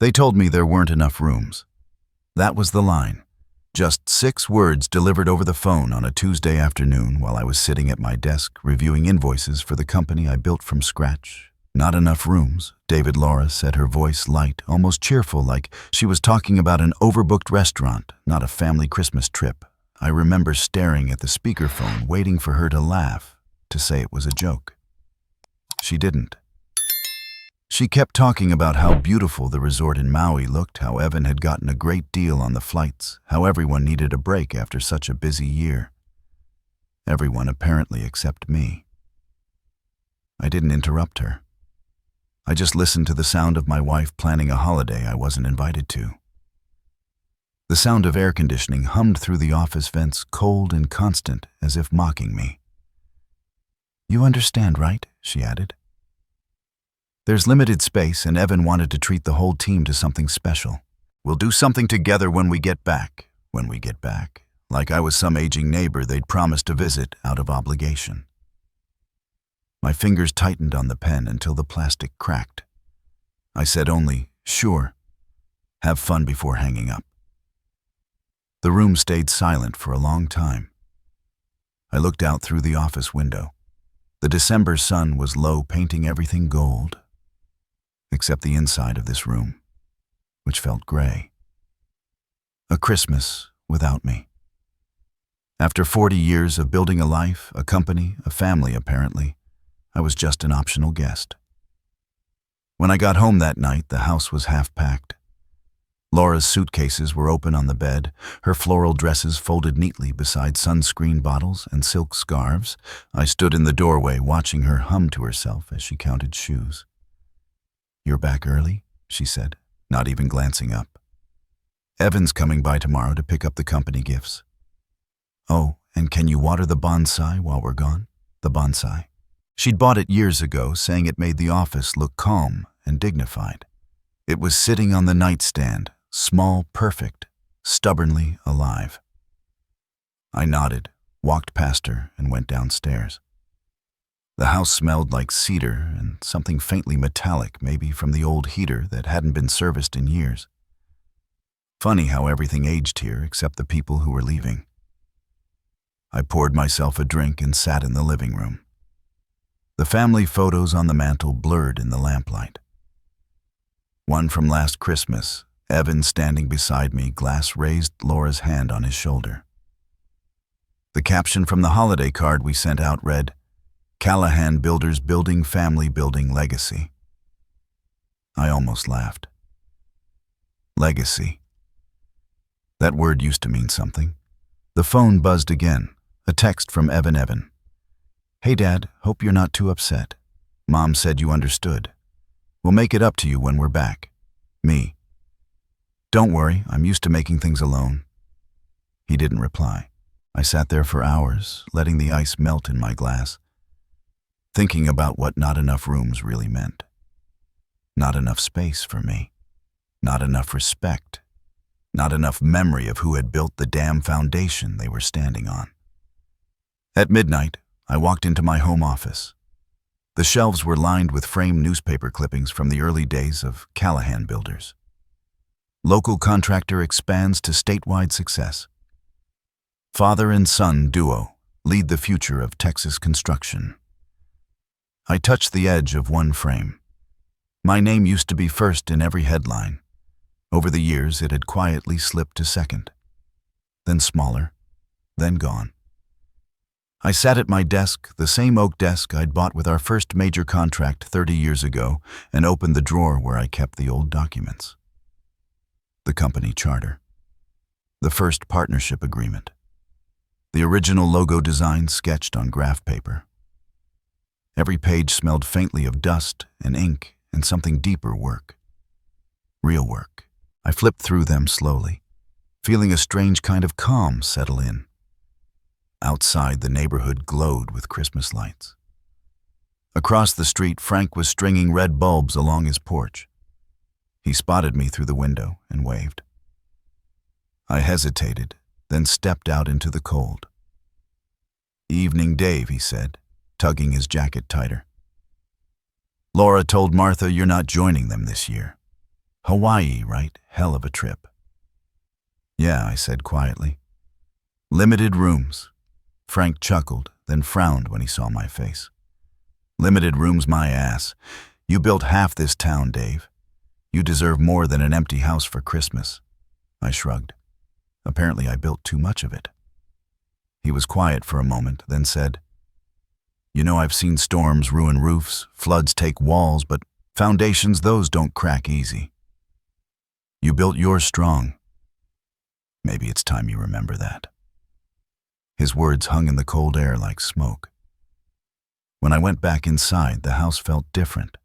They told me there weren't enough rooms. That was the line. Just 6 words delivered over the phone on a Tuesday afternoon while I was sitting at my desk reviewing invoices for the company I built from scratch. Not enough rooms, David Laura said, her voice light, almost cheerful, like she was talking about an overbooked restaurant, not a family Christmas trip. I remember staring at the speakerphone, waiting for her to laugh, to say it was a joke. She didn't. She kept talking about how beautiful the resort in Maui looked, how Evan had gotten a great deal on the flights, how everyone needed a break after such a busy year. Everyone apparently except me. I didn't interrupt her. I just listened to the sound of my wife planning a holiday I wasn't invited to. The sound of air conditioning hummed through the office vents, cold and constant, as if mocking me. "You understand, right?" she added. "There's limited space, and Evan wanted to treat the whole team to something special. We'll do something together when we get back, like I was some aging neighbor they'd promised to visit out of obligation." My fingers tightened on the pen until the plastic cracked. I said only, "Sure. Have fun," before hanging up. The room stayed silent for a long time. I looked out through the office window. The December sun was low, painting everything gold, except the inside of this room, which felt gray. A Christmas without me. After 40 years of building a life, a company, a family, apparently, I was just an optional guest. When I got home that night, the house was half-packed. Laura's suitcases were open on the bed, her floral dresses folded neatly beside sunscreen bottles and silk scarves. I stood in the doorway watching her hum to herself as she counted shoes. "You're back early?" she said, not even glancing up. "Evan's coming by tomorrow to pick up the company gifts." "Oh, and can you water the bonsai while we're gone?" The bonsai. She'd bought it years ago, saying it made the office look calm and dignified. It was sitting on the nightstand, small, perfect, stubbornly alive. I nodded, walked past her, and went downstairs. The house smelled like cedar and something faintly metallic, maybe from the old heater that hadn't been serviced in years. Funny how everything aged here except the people who were leaving. I poured myself a drink and sat in the living room. The family photos on the mantel blurred in the lamplight. One from last Christmas, Evan standing beside me, glass raised, Laura's hand on his shoulder. The caption from the holiday card we sent out read, "Callahan Builders Building Family Building Legacy." I almost laughed. Legacy. That word used to mean something. The phone buzzed again, a text from Evan. "Hey Dad, hope you're not too upset. Mom said you understood. We'll make it up to you when we're back. Me. Don't worry, I'm used to making things alone." He didn't reply. I sat there for hours, letting the ice melt in my glass, thinking about what not enough rooms really meant. Not enough space for me. Not enough respect. Not enough memory of who had built the damn foundation they were standing on. At midnight, I walked into my home office. The shelves were lined with framed newspaper clippings from the early days of Callahan Builders. Local contractor expands to statewide success. Father and son duo lead the future of Texas construction. I touched the edge of one frame. My name used to be first in every headline. Over the years, it had quietly slipped to second. Then smaller, then gone. I sat at my desk, the same oak desk I'd bought with our first major contract 30 years ago, and opened the drawer where I kept the old documents. The company charter. The first partnership agreement. The original logo design sketched on graph paper. Every page smelled faintly of dust and ink and something deeper work. Real work. I flipped through them slowly, feeling a strange kind of calm settle in. Outside, the neighborhood glowed with Christmas lights. Across the street, Frank was stringing red bulbs along his porch. He spotted me through the window and waved. I hesitated, then stepped out into the cold. "Evening, Dave," he said, tugging his jacket tighter. "Laura told Martha you're not joining them this year." Hawaii, right? Hell of a trip. Yeah, I said quietly. Limited rooms. Frank chuckled, then frowned when he saw my face. Limited rooms, my ass. You built half this town, Dave. You deserve more than an empty house for Christmas. I shrugged. Apparently I built too much of it. He was quiet for a moment, then said, You know, I've seen storms ruin roofs, floods take walls, but foundations, those don't crack easy. You built yours strong. Maybe it's time you remember that. His words hung in the cold air like smoke. When I went back inside, the house felt different.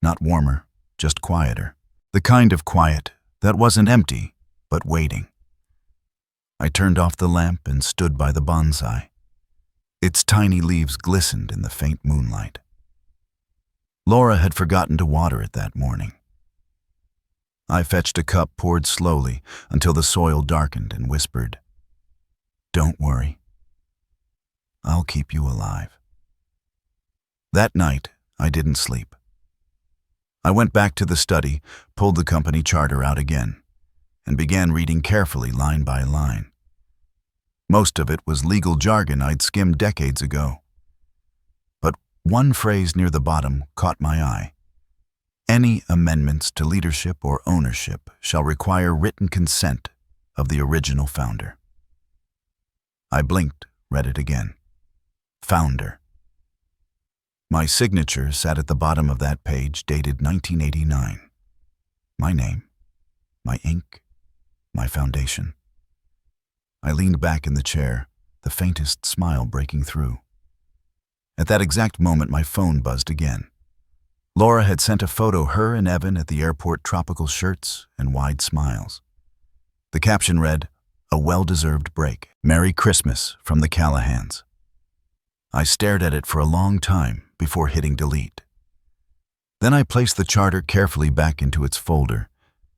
Not warmer, just quieter. The kind of quiet that wasn't empty, but waiting. I turned off the lamp and stood by the bonsai. Its tiny leaves glistened in the faint moonlight. Laura had forgotten to water it that morning. I fetched a cup, poured slowly until the soil darkened, and whispered, Don't worry. I'll keep you alive. That night, I didn't sleep. I went back to the study, pulled the company charter out again, and began reading carefully line by line. Most of it was legal jargon I'd skimmed decades ago. But one phrase near the bottom caught my eye. Any amendments to leadership or ownership shall require written consent of the original founder. I blinked, read it again. Founder. My signature sat at the bottom of that page, dated 1989. My name, my ink, my foundation. I leaned back in the chair, the faintest smile breaking through. At that exact moment, my phone buzzed again. Laura had sent a photo, her and Evan at the airport, tropical shirts and wide smiles. The caption read, A well-deserved break. Merry Christmas from the Callahans. I stared at it for a long time before hitting delete. Then I placed the charter carefully back into its folder,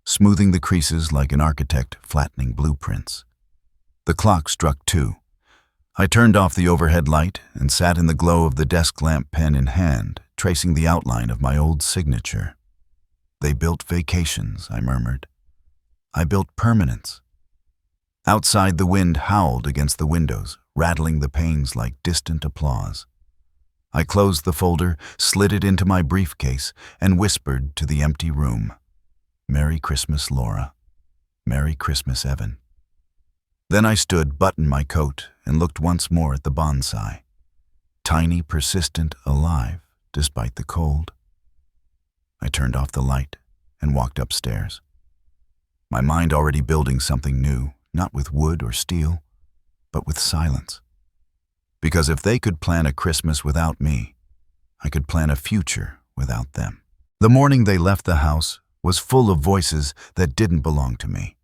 smoothing the creases like an architect flattening blueprints. The clock struck 2. I turned off the overhead light and sat in the glow of the desk lamp, pen in hand, tracing the outline of my old signature. They built vacations, I murmured. I built permanence. Outside, the wind howled against the windows, rattling the panes like distant applause. I closed the folder, slid it into my briefcase, and whispered to the empty room, Merry Christmas, Laura. Merry Christmas, Evan. Then I stood, buttoned my coat, and looked once more at the bonsai. Tiny, persistent, alive, despite the cold. I turned off the light and walked upstairs. My mind already building something new, not with wood or steel, but with silence. Because if they could plan a Christmas without me, I could plan a future without them. The morning they left the house was full of voices that didn't belong to me.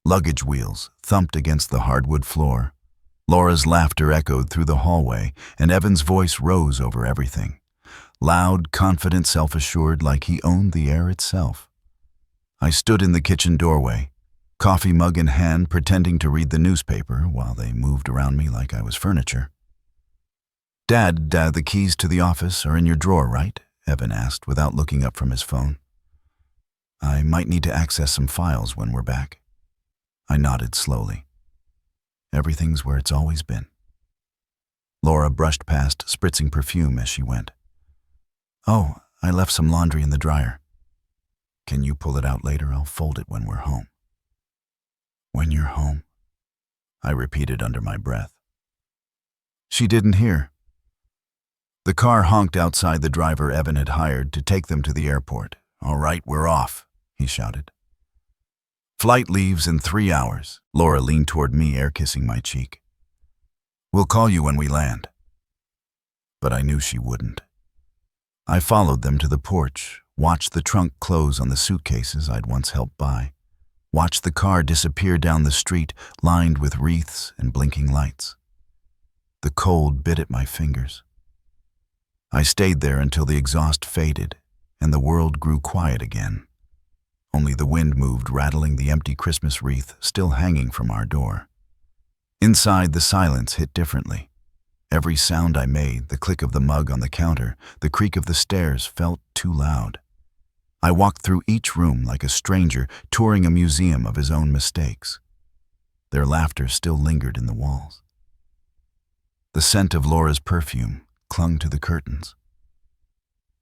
Luggage wheels thumped against the hardwood floor. Laura's laughter echoed through the hallway, and Evan's voice rose over everything. Loud, confident, self-assured, like he owned the air itself. I stood in the kitchen doorway, coffee mug in hand, pretending to read the newspaper while they moved around me like I was furniture. Dad, the keys to the office are in your drawer, right? Evan asked without looking up from his phone. I might need to access some files when we're back. I nodded slowly. Everything's where it's always been. Laura brushed past, spritzing perfume as she went. Oh, I left some laundry in the dryer. Can you pull it out later? I'll fold it when we're home. When you're home, I repeated under my breath. She didn't hear. The car honked outside the driver Evan had hired to take them to the airport. All right, we're off, he shouted. Flight leaves in 3 hours. Laura leaned toward me, air-kissing my cheek. We'll call you when we land. But I knew she wouldn't. I followed them to the porch, watched the trunk close on the suitcases I'd once helped buy, watched the car disappear down the street lined with wreaths and blinking lights. The cold bit at my fingers. I stayed there until the exhaust faded and the world grew quiet again. Only the wind moved, rattling the empty Christmas wreath still hanging from our door. Inside, the silence hit differently. Every sound I made, the click of the mug on the counter, the creak of the stairs, felt too loud. I walked through each room like a stranger touring a museum of his own mistakes. Their laughter still lingered in the walls. The scent of Laura's perfume clung to the curtains.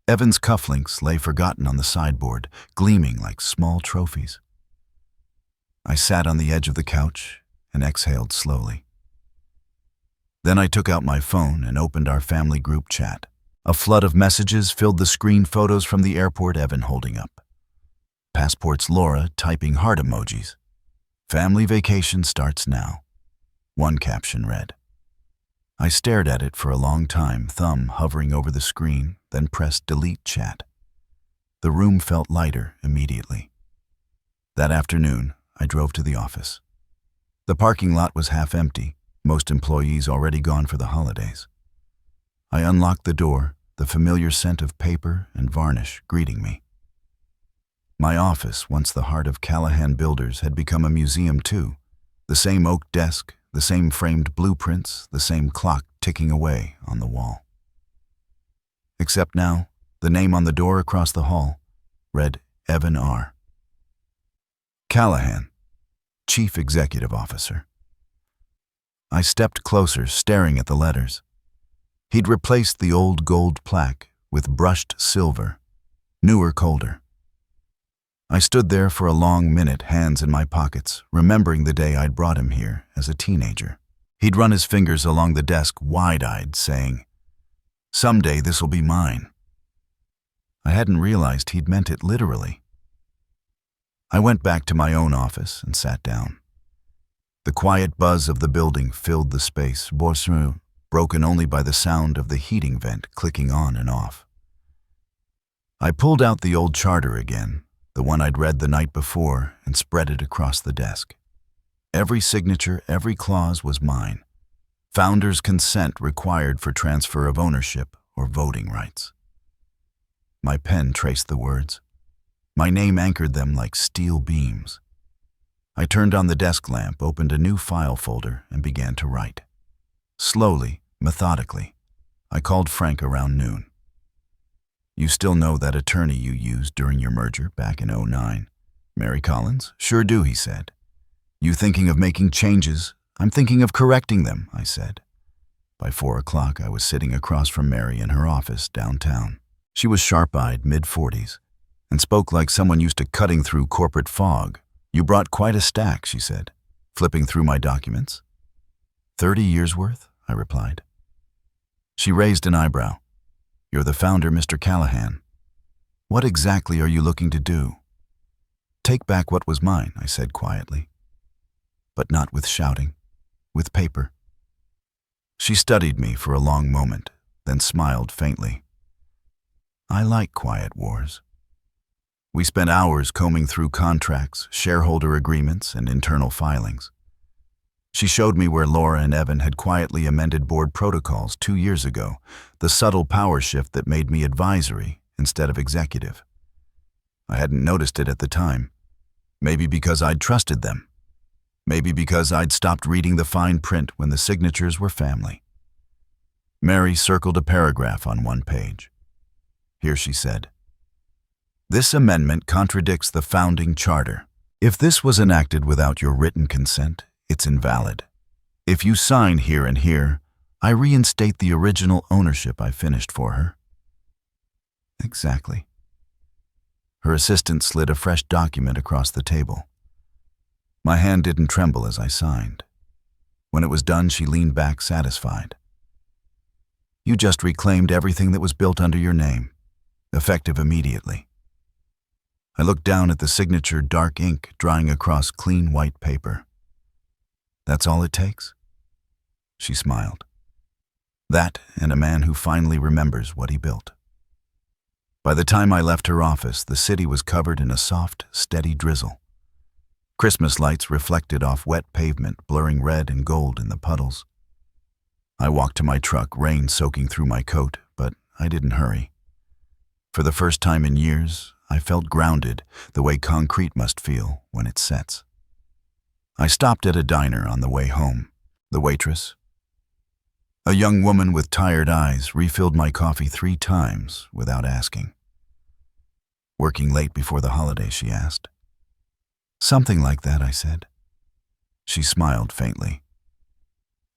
Evan's cufflinks lay forgotten on the sideboard, gleaming like small trophies. I sat on the edge of the couch and exhaled slowly. Then I took out my phone and opened our family group chat. A flood of messages filled the screen, photos from the airport, Evan holding up. Passports, Laura typing heart emojis. Family vacation starts now. One caption read. I stared at it for a long time, thumb hovering over the screen, then pressed delete chat. The room felt lighter immediately. That afternoon, I drove to the office. The parking lot was half empty, most employees already gone for the holidays. I unlocked the door, the familiar scent of paper and varnish greeting me. My office, once the heart of Callahan Builders, had become a museum too. The same oak desk, the same framed blueprints, the same clock ticking away on the wall. Except now, the name on the door across the hall read Evan R. Callahan, Chief Executive Officer. I stepped closer, staring at the letters. He'd replaced the old gold plaque with brushed silver, newer, colder. I stood there for a long minute, hands in my pockets, remembering the day I'd brought him here as a teenager. He'd run his fingers along the desk, wide-eyed, saying, "Someday this'll be mine." I hadn't realized he'd meant it literally. I went back to my own office and sat down. The quiet buzz of the building filled the space, broken only by the sound of the heating vent clicking on and off. I pulled out the old charter again, the one I'd read the night before, and spread it across the desk. Every signature, every clause was mine. Founder's consent required for transfer of ownership or voting rights. My pen traced the words. My name anchored them like steel beams. I turned on the desk lamp, opened a new file folder, and began to write. Slowly, methodically, I called Frank around noon. "You still know that attorney you used during your merger back in '09? Mary Collins?" "Sure do," he said. "You thinking of making changes?" "I'm thinking of correcting them," I said. By 4 o'clock, I was sitting across from Mary in her office downtown. She was sharp-eyed, mid-40s, and spoke like someone used to cutting through corporate fog. "You brought quite a stack," she said, flipping through my documents. 30 years worth?" I replied. She raised an eyebrow. "You're the founder, Mr. Callahan. What exactly are you looking to do?" "Take back what was mine," I said quietly. But not with shouting, with paper. She studied me for a long moment, then smiled faintly. I like quiet wars. We spent hours combing through contracts, shareholder agreements, and internal filings. She showed me where Laura and Evan had quietly amended board protocols 2 years ago, the subtle power shift that made me advisory instead of executive. I hadn't noticed it at the time. Maybe because I'd trusted them. Maybe because I'd stopped reading the fine print when the signatures were family. Mary circled a paragraph on one page. Here she said, "This amendment contradicts the founding charter. If this was enacted without your written consent, it's invalid. If you sign here and here, I reinstate the original ownership I finished for her." Exactly. Her assistant slid a fresh document across the table. My hand didn't tremble as I signed. When it was done, she leaned back, satisfied. "You just reclaimed everything that was built under your name, effective immediately." I looked down at the signature, dark ink drying across clean white paper. "That's all it takes?" She smiled. That and a man who finally remembers what he built. By the time I left her office, the city was covered in a soft, steady drizzle. Christmas lights reflected off wet pavement, blurring red and gold in the puddles. I walked to my truck, rain soaking through my coat, but I didn't hurry. For the first time in years, I felt grounded, the way concrete must feel when it sets. I stopped at a diner on the way home. The waitress, a young woman with tired eyes, refilled my coffee 3 times without asking. Working late before the holiday, she asked. Something like that, I said. She smiled faintly.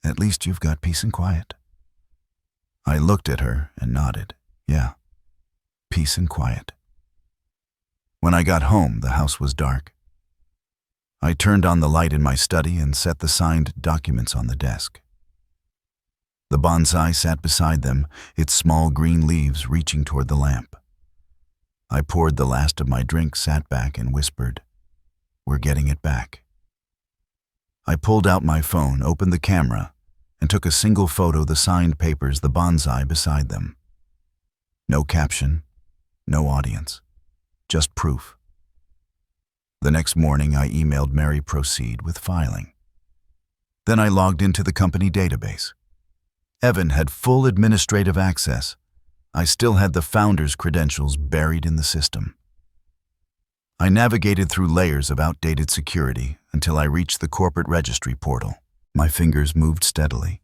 At least you've got peace and quiet. I looked at her and nodded. Yeah, peace and quiet. When I got home, the house was dark. I turned on the light in my study and set the signed documents on the desk. The bonsai sat beside them, its small green leaves reaching toward the lamp. I poured the last of my drink, sat back, and whispered, "We're getting it back." I pulled out my phone, opened the camera, and took a single photo of the signed papers, the bonsai beside them. No caption, no audience, just proof. The next morning, I emailed Mary proceed with filing. Then I logged into the company database. Evan had full administrative access. I still had the founder's credentials buried in the system. I navigated through layers of outdated security until I reached the corporate registry portal. My fingers moved steadily.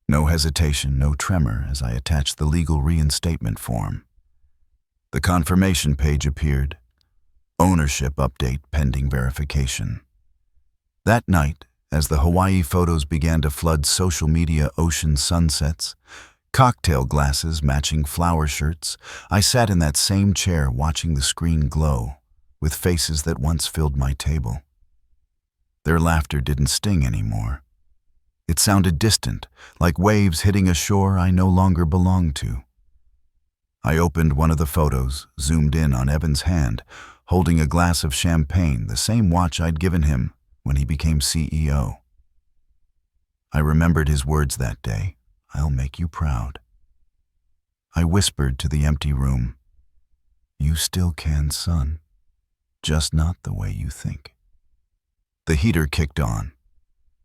No hesitation, no tremor as I attached the legal reinstatement form. The confirmation page appeared. Ownership update pending verification. That night, as the Hawaii photos began to flood social media, ocean sunsets, cocktail glasses matching flower shirts, I sat in that same chair watching the screen glow, with faces that once filled my table. Their laughter didn't sting anymore. It sounded distant, like waves hitting a shore I no longer belonged to. I opened one of the photos, zoomed in on Evan's hand, holding a glass of champagne, the same watch I'd given him when he became CEO. I remembered his words that day, "I'll make you proud." I whispered to the empty room, "You still can, son, just not the way you think." The heater kicked on.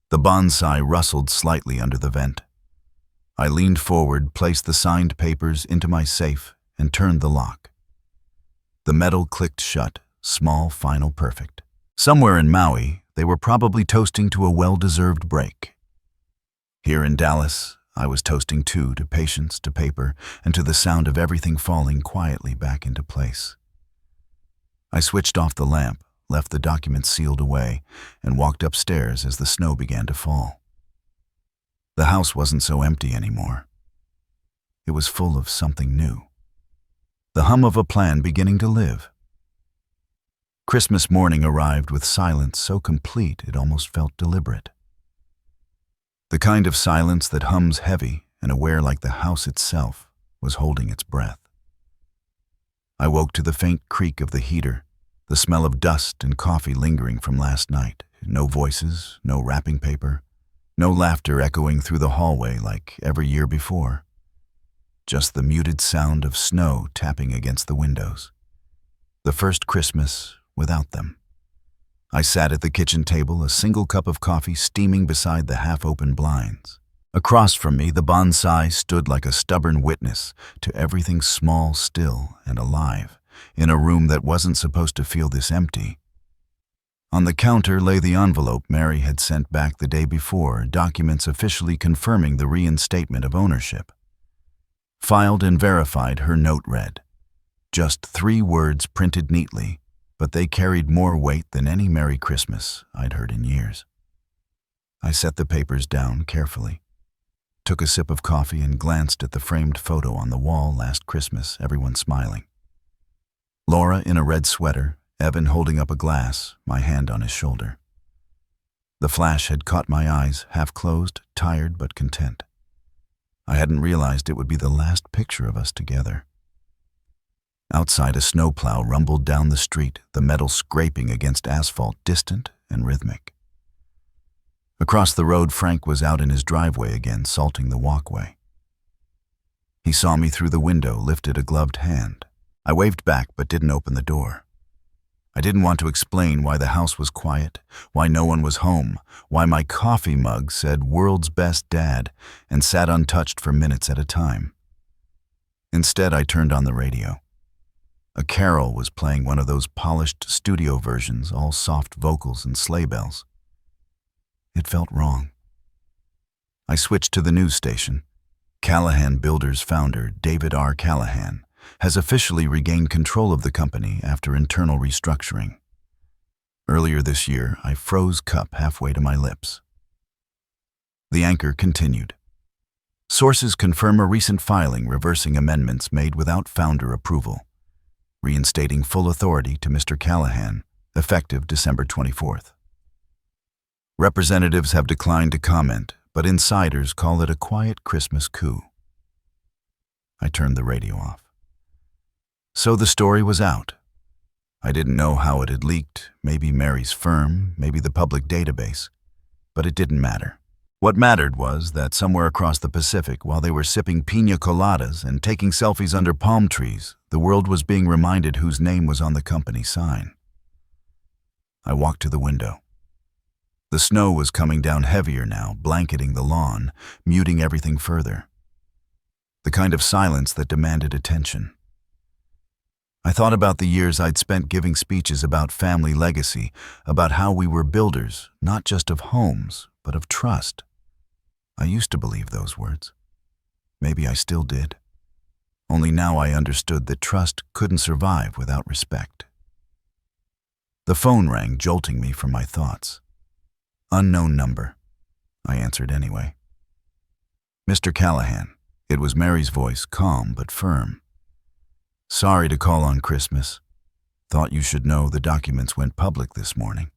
The bonsai rustled slightly under the vent. I leaned forward, placed the signed papers into my safe, and turned the lock. The metal clicked shut, small, final, perfect. Somewhere in Maui, they were probably toasting to a well-deserved break. Here in Dallas, I was toasting too, to patience, to paper, and to the sound of everything falling quietly back into place. I switched off the lamp, left the documents sealed away, and walked upstairs as the snow began to fall. The house wasn't so empty anymore. It was full of something new. The hum of a plan beginning to live. Christmas morning arrived with silence so complete it almost felt deliberate. The kind of silence that hums heavy and aware like the house itself was holding its breath. I woke to the faint creak of the heater, the smell of dust and coffee lingering from last night. No voices, no wrapping paper, no laughter echoing through the hallway like every year before. Just the muted sound of snow tapping against the windows. The first Christmas without them. I sat at the kitchen table, a single cup of coffee steaming beside the half-open blinds. Across from me, the bonsai stood like a stubborn witness to everything small, still, and alive, in a room that wasn't supposed to feel this empty. On the counter lay the envelope Mary had sent back the day before, documents officially confirming the reinstatement of ownership. Filed and verified, her note read. Just 3 words printed neatly, but they carried more weight than any Merry Christmas I'd heard in years. I set the papers down carefully, took a sip of coffee and glanced at the framed photo on the wall last Christmas, everyone smiling. Laura in a red sweater, Evan holding up a glass, my hand on his shoulder. The flash had caught my eyes, half closed, tired but content. I hadn't realized it would be the last picture of us together. Outside, a snowplow rumbled down the street, the metal scraping against asphalt, distant and rhythmic. Across the road, Frank was out in his driveway again, salting the walkway. He saw me through the window, lifted a gloved hand. I waved back but didn't open the door. I didn't want to explain why the house was quiet, why no one was home, why my coffee mug said "World's Best Dad" and sat untouched for minutes at a time. Instead, I turned on the radio. A carol was playing, one of those polished studio versions, all soft vocals and sleigh bells. It felt wrong. I switched to the news station. Callahan Builders founder David R. Callahan, has officially regained control of the company after internal restructuring. Earlier this year, I froze cup halfway to my lips. The anchor continued. Sources confirm a recent filing reversing amendments made without founder approval, reinstating full authority to Mr. Callahan, effective December 24th. Representatives have declined to comment, but insiders call it a quiet Christmas coup. I turned the radio off. So the story was out. I didn't know how it had leaked, maybe Mary's firm, maybe the public database, but it didn't matter. What mattered was that somewhere across the Pacific, while they were sipping piña coladas and taking selfies under palm trees, the world was being reminded whose name was on the company sign. I walked to the window. The snow was coming down heavier now, blanketing the lawn, muting everything further. The kind of silence that demanded attention. I thought about the years I'd spent giving speeches about family legacy, about how we were builders, not just of homes, but of trust. I used to believe those words. Maybe I still did. Only now I understood that trust couldn't survive without respect. The phone rang, jolting me from my thoughts. Unknown number. I answered anyway. Mr. Callahan. It was Mary's voice, calm but firm. Sorry to call on Christmas. Thought you should know the documents went public this morning.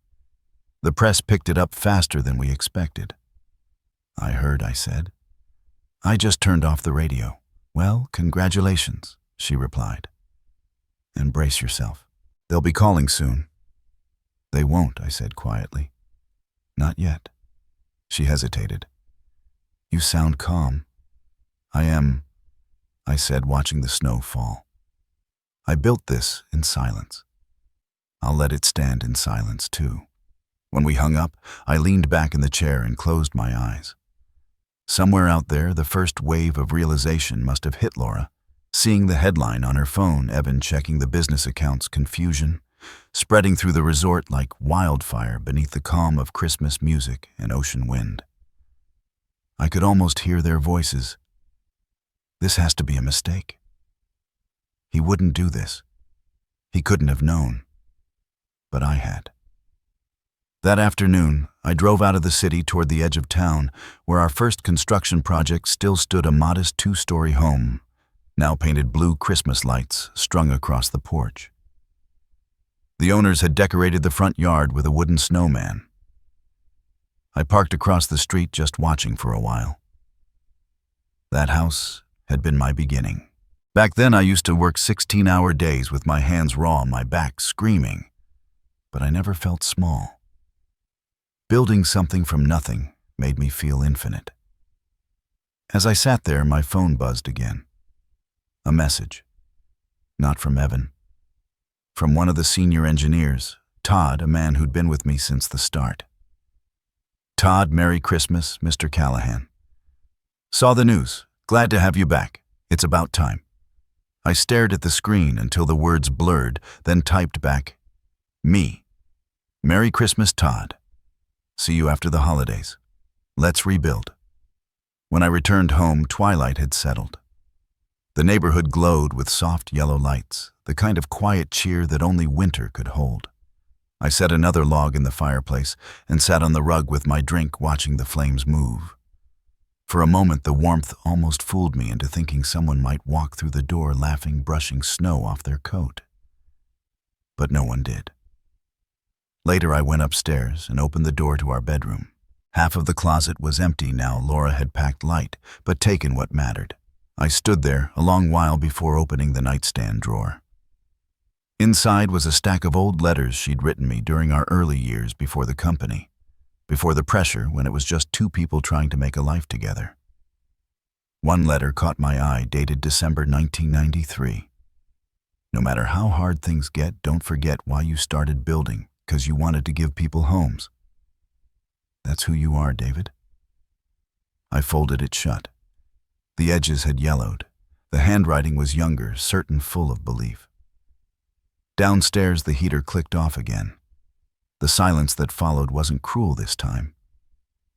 The press picked it up faster than we expected. I heard, I said. I just turned off the radio. Well, congratulations, she replied. And brace yourself. They'll be calling soon. They won't, I said quietly. Not yet. She hesitated. You sound calm. I am, I said, watching the snow fall. I built this in silence. I'll let it stand in silence, too. When we hung up, I leaned back in the chair and closed my eyes. Somewhere out there, the first wave of realization must have hit Laura, seeing the headline on her phone, Evan checking the business accounts, confusion, spreading through the resort like wildfire beneath the calm of Christmas music and ocean wind. I could almost hear their voices. This has to be a mistake. He wouldn't do this. He couldn't have known. But I had. That afternoon, I drove out of the city toward the edge of town, where our first construction project still stood, a modest 2-story home, now painted blue Christmas lights strung across the porch. The owners had decorated the front yard with a wooden snowman. I parked across the street, just watching for a while. That house had been my beginning. Back then, I used to work 16-hour days with my hands raw, my back screaming, but I never felt small. Building something from nothing made me feel infinite. As I sat there, my phone buzzed again. A message. Not from Evan. From one of the senior engineers, Todd, a man who'd been with me since the start. Todd, Merry Christmas, Mr. Callahan. Saw the news. Glad to have you back. It's about time. I stared at the screen until the words blurred, then typed back, me. Merry Christmas, Todd. See you after the holidays. Let's rebuild. When I returned home, twilight had settled. The neighborhood glowed with soft yellow lights, the kind of quiet cheer that only winter could hold. I set another log in the fireplace and sat on the rug with my drink, watching the flames move. For a moment, the warmth almost fooled me into thinking someone might walk through the door laughing, brushing snow off their coat. But no one did. Later, I went upstairs and opened the door to our bedroom. Half of the closet was empty now. Laura had packed light, but taken what mattered. I stood there a long while before opening the nightstand drawer. Inside was a stack of old letters she'd written me during our early years before the company, before the pressure when it was just 2 people trying to make a life together. One letter caught my eye, dated December 1993. No matter how hard things get, don't forget why you started building, because you wanted to give people homes. That's who you are, David. I folded it shut. The edges had yellowed. The handwriting was younger, certain, full of belief. Downstairs, the heater clicked off again. The silence that followed wasn't cruel this time.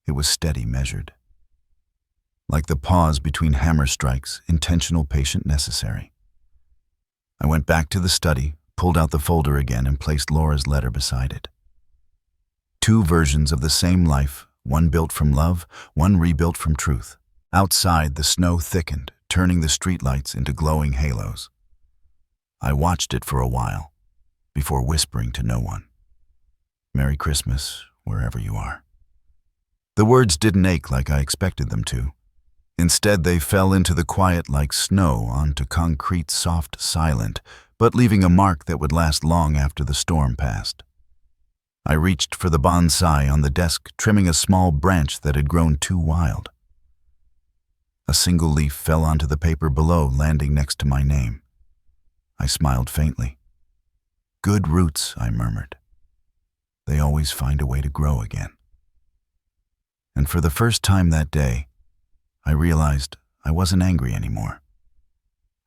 It was steady, measured. Like the pause between hammer strikes, intentional, patient, necessary. I went back to the study, pulled out the folder again, and placed Laura's letter beside it. Two versions of the same life, one built from love, one rebuilt from truth. Outside, the snow thickened, turning the streetlights into glowing halos. I watched it for a while, before whispering to no one. Merry Christmas, wherever you are. The words didn't ache like I expected them to. Instead, they fell into the quiet like snow onto concrete, soft, silent, but leaving a mark that would last long after the storm passed. I reached for the bonsai on the desk, trimming a small branch that had grown too wild. A single leaf fell onto the paper below, landing next to my name. I smiled faintly. Good roots, I murmured. They always find a way to grow again. And for the first time that day, I realized I wasn't angry anymore.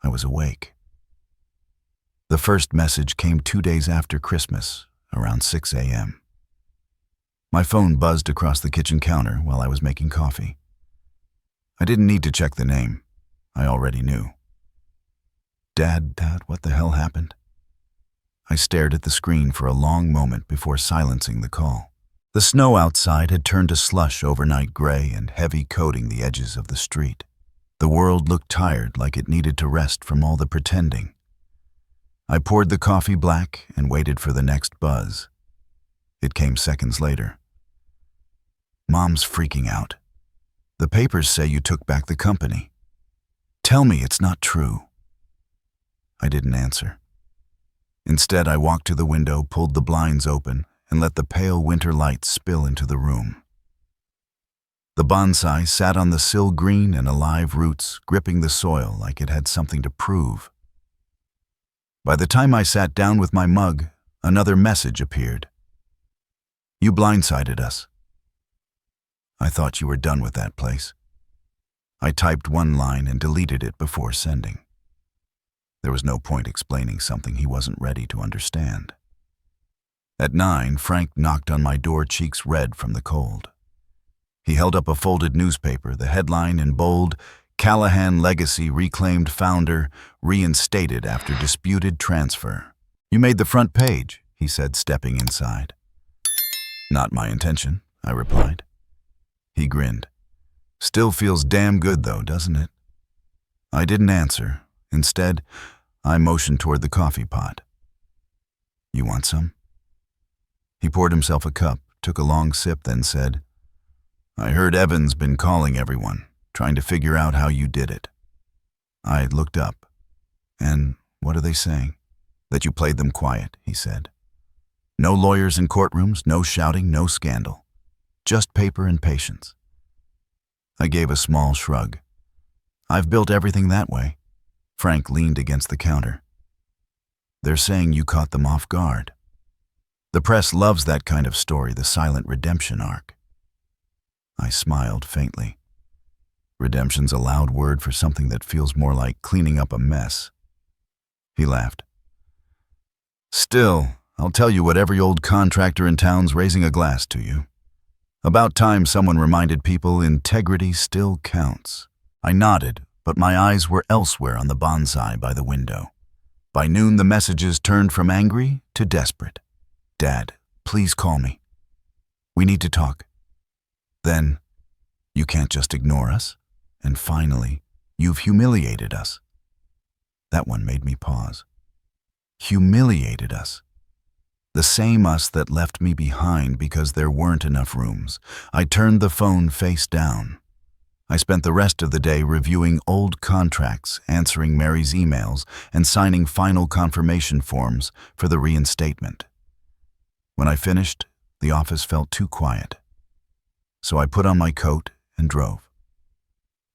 I was awake. The first message came 2 days after Christmas, around 6 a.m. My phone buzzed across the kitchen counter while I was making coffee. I didn't need to check the name. I already knew. Dad, what the hell happened? I stared at the screen for a long moment before silencing the call. The snow outside had turned to slush, overnight gray and heavy, coating the edges of the street. The world looked tired, like it needed to rest from all the pretending. I poured the coffee black and waited for the next buzz. It came seconds later. Mom's freaking out. The papers say you took back the company. Tell me it's not true. I didn't answer. Instead, I walked to the window, pulled the blinds open, and let the pale winter light spill into the room. The bonsai sat on the sill, green and alive roots, gripping the soil like it had something to prove. By the time I sat down with my mug, another message appeared. You blindsided us. I thought you were done with that place. I typed one line and deleted it before sending. There was no point explaining something he wasn't ready to understand. At 9, Frank knocked on my door, cheeks red from the cold. He held up a folded newspaper, the headline in bold, Callahan legacy reclaimed, founder reinstated after disputed transfer. You made the front page, he said, stepping inside. Not my intention, I replied. He grinned. Still feels damn good though, doesn't it? I didn't answer. Instead, I motioned toward the coffee pot. You want some? He poured himself a cup, took a long sip, then said, I heard Evan's been calling everyone, trying to figure out how you did it. I looked up. And what are they saying? That you played them quiet, he said. No lawyers in courtrooms, no shouting, no scandal. Just paper and patience. I gave a small shrug. I've built everything that way. Frank leaned against the counter. They're saying you caught them off guard. The press loves that kind of story, the silent redemption arc. I smiled faintly. Redemption's a loud word for something that feels more like cleaning up a mess. He laughed. Still, I'll tell you what every old contractor in town's raising a glass to you. About time someone reminded people integrity still counts. I nodded, but my eyes were elsewhere on the bonsai by the window. By noon, the messages turned from angry to desperate. Dad, please call me. We need to talk. Then, you can't just ignore us. And finally, you've humiliated us. That one made me pause. Humiliated us. The same us that left me behind because there weren't enough rooms. I turned the phone face down. I spent the rest of the day reviewing old contracts, answering Mary's emails, and signing final confirmation forms for the reinstatement. When I finished, the office felt too quiet. So I put on my coat and drove.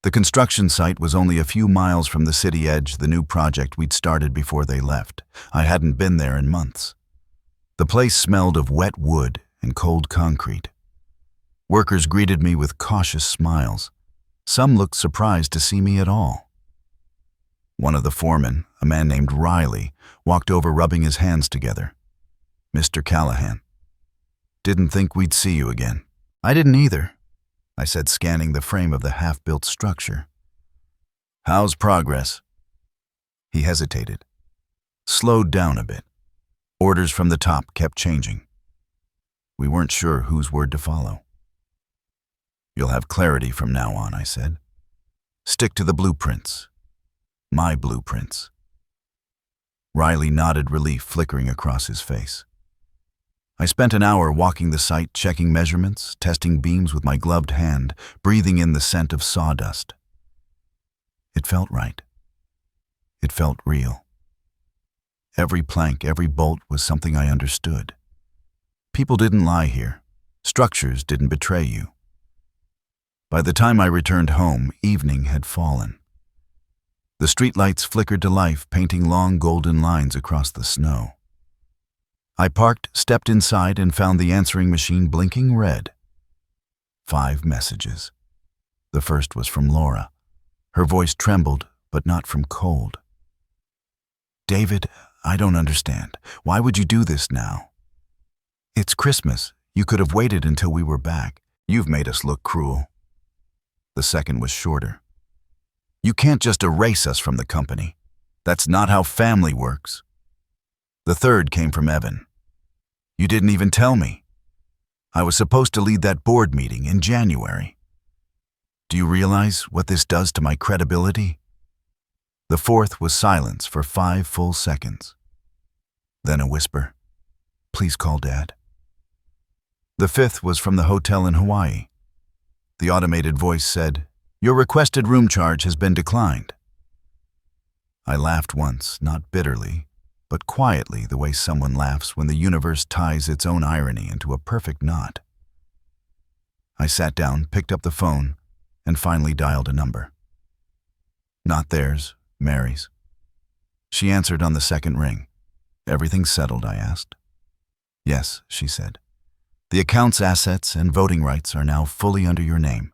The construction site was only a few miles from the city edge, the new project we'd started before they left. I hadn't been there in months. The place smelled of wet wood and cold concrete. Workers greeted me with cautious smiles. Some looked surprised to see me at all. One of the foremen, a man named Riley, walked over rubbing his hands together. Mr. Callahan. Didn't think we'd see you again. I didn't either, I said, scanning the frame of the half-built structure. How's progress? He hesitated. slowed down a bit. Orders from the top kept changing. We weren't sure whose word to follow. "You'll have clarity from now on," I said. "Stick to the blueprints. My blueprints." Riley nodded, relief flickering across his face. I spent an hour walking the site, checking measurements, testing beams with my gloved hand, breathing in the scent of sawdust. It felt right. It felt real. Every plank, every bolt was something I understood. People didn't lie here. Structures didn't betray you. By the time I returned home, evening had fallen. The streetlights flickered to life, painting long golden lines across the snow. I parked, stepped inside, and found the answering machine blinking red. 5 messages. The first was from Laura. Her voice trembled, but not from cold. "David, I don't understand. Why would you do this now? It's Christmas. You could have waited until we were back. You've made us look cruel." The second was shorter. "You can't just erase us from the company. That's not how family works." The third came from Evan. "You didn't even tell me. I was supposed to lead that board meeting in January. Do you realize what this does to my credibility?" The fourth was silence for 5 full seconds. Then a whisper, "Please call Dad." The fifth was from the hotel in Hawaii. The automated voice said, "Your requested room charge has been declined." I laughed once, not bitterly, but quietly, the way someone laughs when the universe ties its own irony into a perfect knot. I sat down, picked up the phone, and finally dialed a number. Not theirs, Mary's. She answered on the second ring. "Everything settled?" I asked. "Yes," she said. "The account's assets and voting rights are now fully under your name.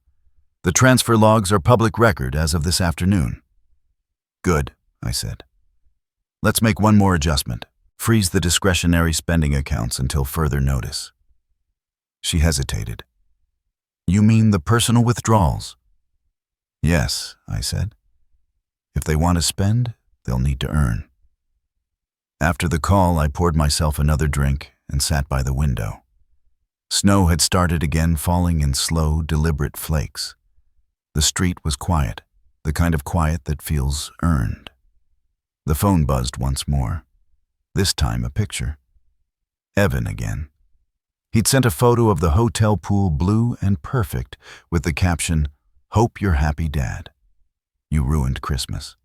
The transfer logs are public record as of this afternoon." "Good," I said. "Let's make one more adjustment. Freeze the discretionary spending accounts until further notice." She hesitated. "You mean the personal withdrawals?" "Yes," I said. "If they want to spend, they'll need to earn." After the call, I poured myself another drink and sat by the window. Snow had started again, falling in slow, deliberate flakes. The street was quiet, the kind of quiet that feels earned. The phone buzzed once more. This time a picture. Evan again. He'd sent a photo of the hotel pool, blue and perfect, with the caption, "Hope you're happy, Dad. You ruined Christmas."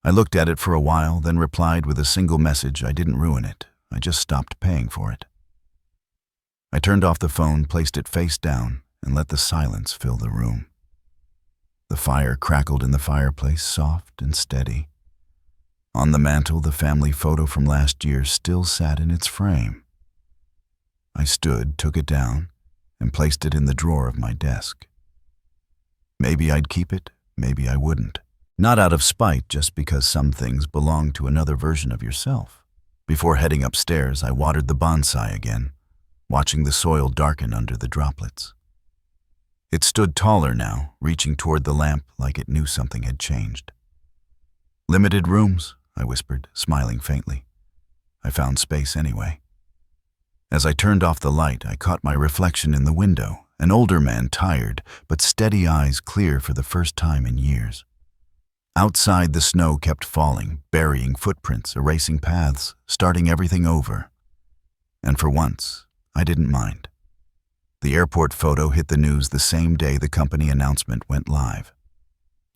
I looked at it for a while, then replied with a single message. I didn't ruin it. I just stopped paying for it. I turned off the phone, placed it face down, and let the silence fill the room. The fire crackled in the fireplace, soft and steady. On the mantel, the family photo from last year still sat in its frame. I stood, took it down, and placed it in the drawer of my desk. Maybe I'd keep it, maybe I wouldn't. Not out of spite, just because some things belong to another version of yourself. Before heading upstairs, I watered the bonsai again, watching the soil darken under the droplets. It stood taller now, reaching toward the lamp like it knew something had changed. "Limited rooms," I whispered, smiling faintly. I found space anyway. As I turned off the light, I caught my reflection in the window, an older man, tired, but steady eyes clear for the first time in years. Outside, the snow kept falling, burying footprints, erasing paths, starting everything over. And for once, I didn't mind. The airport photo hit the news the same day the company announcement went live.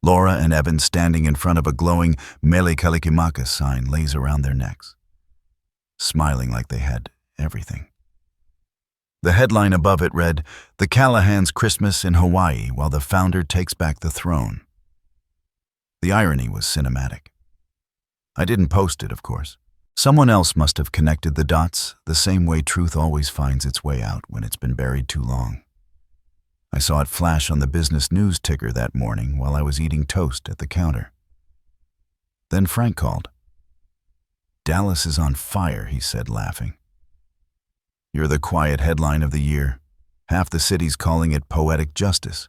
Laura and Evan standing in front of a glowing Mele Kalikimaka sign lays around their necks, smiling like they had everything. The headline above it read, "The Callahan's Christmas in Hawaii while the founder takes back the throne." The irony was cinematic. I didn't post it, of course. Someone else must have connected the dots, the same way truth always finds its way out when it's been buried too long. I saw it flash on the business news ticker that morning while I was eating toast at the counter. Then Frank called. "Dallas is on fire," he said, laughing. "You're the quiet headline of the year. Half the city's calling it poetic justice.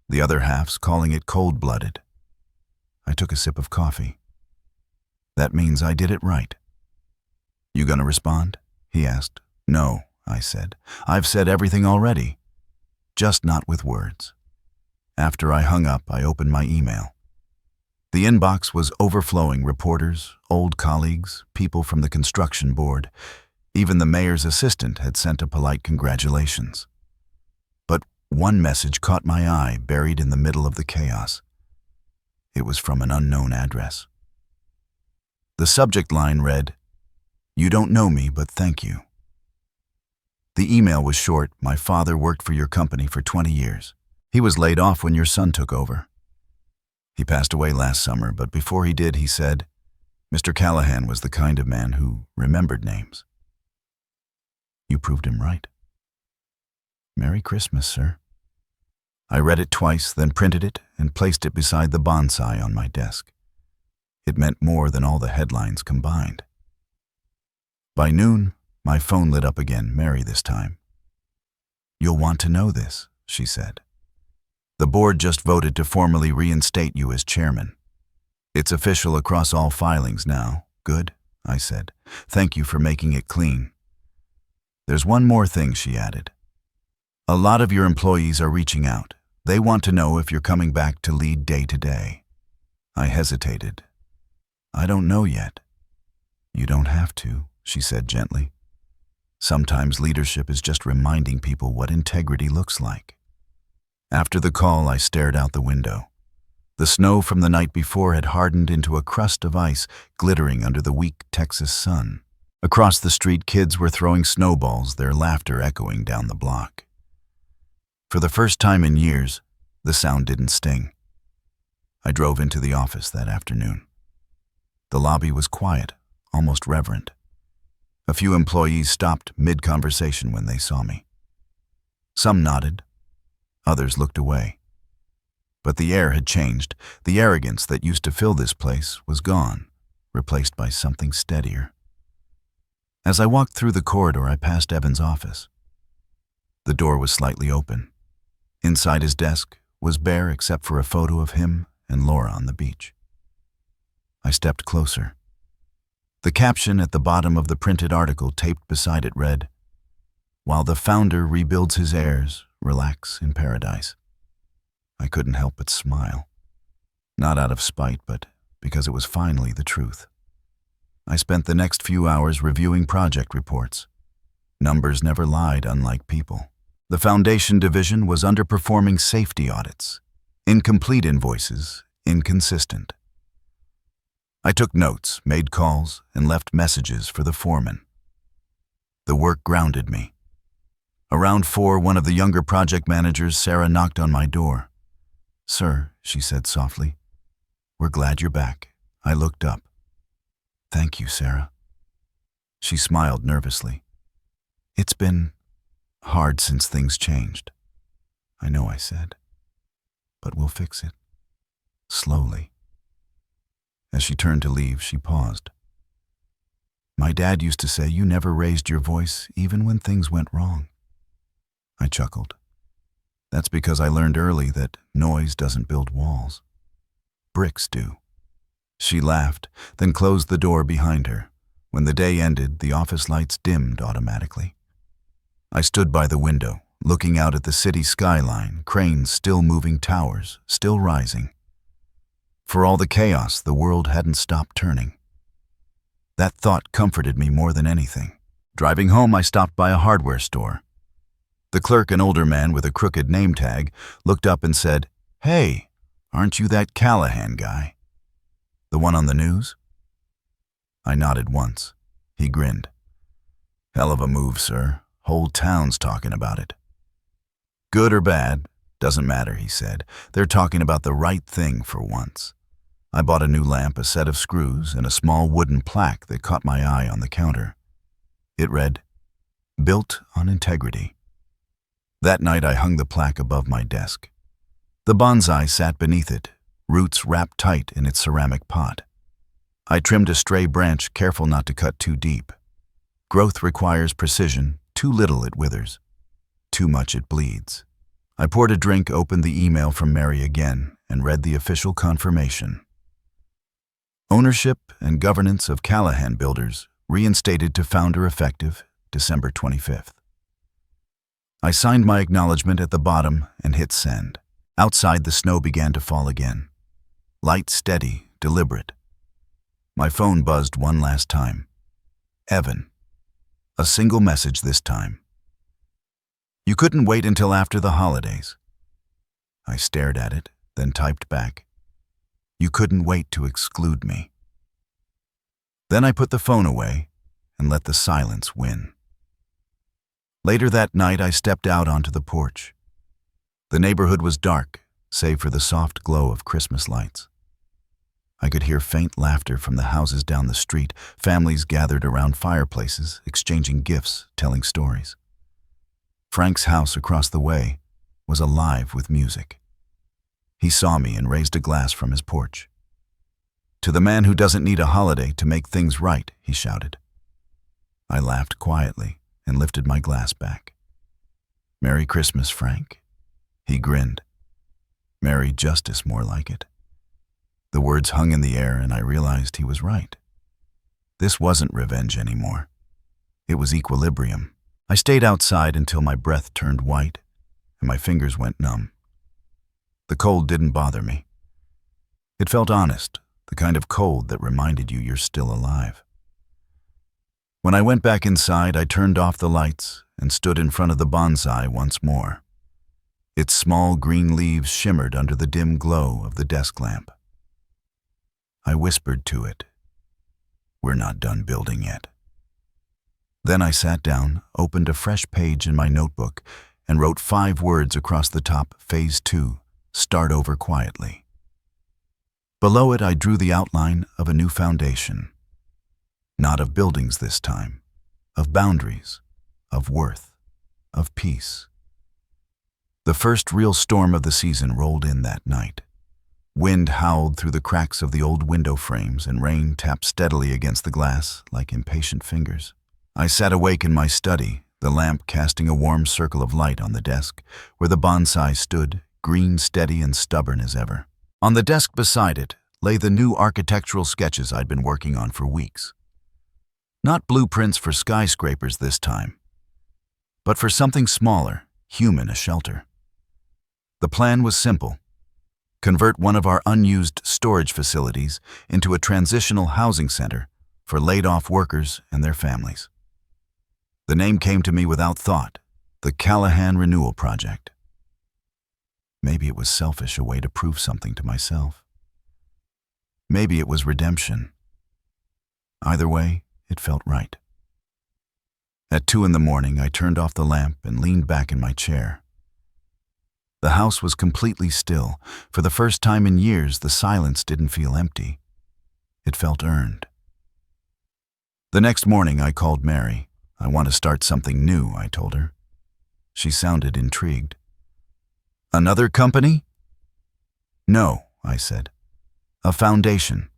The other half's calling it cold-blooded." I took a sip of coffee. That means I did it right. You gonna respond? He asked. No, I said. I've said everything already. Just not with words. After I hung up, I opened my email. The inbox was overflowing reporters, old colleagues, people from the construction board. Even the mayor's assistant had sent a polite congratulations. But one message caught my eye, buried in the middle of the chaos. It was from an unknown address. The subject line read, "You don't know me, but thank you." The email was short. My father worked for your company for 20 years. He was laid off when your son took over. He passed away last summer, but before he did, he said, Mr. Callahan was the kind of man who remembered names. You proved him right. Merry Christmas, sir. I read it twice, then printed it and placed it beside the bonsai on my desk. It meant more than all the headlines combined. By noon, my phone lit up again, Mary this time. You'll want to know this, she said. The board just voted to formally reinstate you as chairman. It's official across all filings now. Good, I said. Thank you for making it clean. There's one more thing, she added. A lot of your employees are reaching out. They want to know if you're coming back to lead day to day. I hesitated. I don't know yet. You don't have to, she said gently. Sometimes leadership is just reminding people what integrity looks like. After the call, I stared out the window. The snow from the night before had hardened into a crust of ice, glittering under the weak Texas sun. Across the street, kids were throwing snowballs, their laughter echoing down the block. For the first time in years, the sound didn't sting. I drove into the office that afternoon. The lobby was quiet, almost reverent. A few employees stopped mid-conversation when they saw me. Some nodded. Others looked away. But the air had changed. The arrogance that used to fill this place was gone, replaced by something steadier. As I walked through the corridor, I passed Evan's office. The door was slightly open. Inside his desk was bare except for a photo of him and Laura on the beach. I stepped closer. The caption at the bottom of the printed article taped beside it read, "While the founder rebuilds his heirs, relax in paradise." I couldn't help but smile. Not out of spite, but because it was finally the truth. I spent the next few hours reviewing project reports. Numbers never lied, unlike people. The foundation division was underperforming safety audits. Incomplete invoices, inconsistent. I took notes, made calls, and left messages for the foreman. The work grounded me. Around 4, one of the younger project managers, Sarah, knocked on my door. "Sir," she said softly, "we're glad you're back." I looked up. "Thank you, Sarah." She smiled nervously. "It's been hard since things changed." "I know," I said, "but we'll fix it. Slowly." As she turned to leave, she paused. "My dad used to say you never raised your voice even when things went wrong." I chuckled. "That's because I learned early that noise doesn't build walls. Bricks do." She laughed, then closed the door behind her. When the day ended, the office lights dimmed automatically. I stood by the window, looking out at the city skyline, cranes still moving, towers still rising. For all the chaos, the world hadn't stopped turning. That thought comforted me more than anything. Driving home, I stopped by a hardware store. The clerk, an older man with a crooked name tag, looked up and said, "Hey, aren't you that Callahan guy? The one on the news?" I nodded once. He grinned. "Hell of a move, sir. Whole town's talking about it." "Good or bad, doesn't matter," he said. "They're talking about the right thing for once." I bought a new lamp, a set of screws, and a small wooden plaque that caught my eye on the counter. It read, "Built on integrity." That night I hung the plaque above my desk. The bonsai sat beneath it, roots wrapped tight in its ceramic pot. I trimmed a stray branch, careful not to cut too deep. Growth requires precision. Too little, it withers. Too much, it bleeds. I poured a drink, opened the email from Mary again, and read the official confirmation. Ownership and governance of Callahan Builders reinstated to founder effective December 25th. I signed my acknowledgement at the bottom and hit send. Outside, the snow began to fall again. Light, steady, deliberate. My phone buzzed one last time. Evan. A single message this time. You couldn't wait until after the holidays. I stared at it, then typed back. You couldn't wait to exclude me. Then I put the phone away and let the silence win. Later that night, I stepped out onto the porch. The neighborhood was dark, save for the soft glow of Christmas lights. I could hear faint laughter from the houses down the street, families gathered around fireplaces, exchanging gifts, telling stories. Frank's house across the way was alive with music. He saw me and raised a glass from his porch. To the man who doesn't need a holiday to make things right, he shouted. I laughed quietly and lifted my glass back. Merry Christmas, Frank. He grinned. Merry Justice, more like it. The words hung in the air and I realized he was right. This wasn't revenge anymore. It was equilibrium. I stayed outside until my breath turned white and my fingers went numb. The cold didn't bother me. It felt honest, the kind of cold that reminded you you're still alive. When I went back inside, I turned off the lights and stood in front of the bonsai once more. Its small green leaves shimmered under the dim glow of the desk lamp. I whispered to it, "We're not done building yet." Then I sat down, opened a fresh page in my notebook, and wrote 5 words across the top, Phase 2, Start over quietly. Below it, I drew the outline of a new foundation. Not of buildings this time, of boundaries, of worth, of peace. The first real storm of the season rolled in that night. Wind howled through the cracks of the old window frames and rain tapped steadily against the glass like impatient fingers. I sat awake in my study, the lamp casting a warm circle of light on the desk, where the bonsai stood, green, steady, and stubborn as ever. On the desk beside it lay the new architectural sketches I'd been working on for weeks. Not blueprints for skyscrapers this time, but for something smaller, human, a shelter. The plan was simple. Convert one of our unused storage facilities into a transitional housing center for laid-off workers and their families. The name came to me without thought, the Callahan Renewal Project. Maybe it was selfish, a way to prove something to myself. Maybe it was redemption. Either way, it felt right. At 2 a.m, I turned off the lamp and leaned back in my chair. The house was completely still. For the first time in years, the silence didn't feel empty. It felt earned. The next morning, I called Mary. I want to start something new, I told her. She sounded intrigued. Another company? No, I said. A foundation.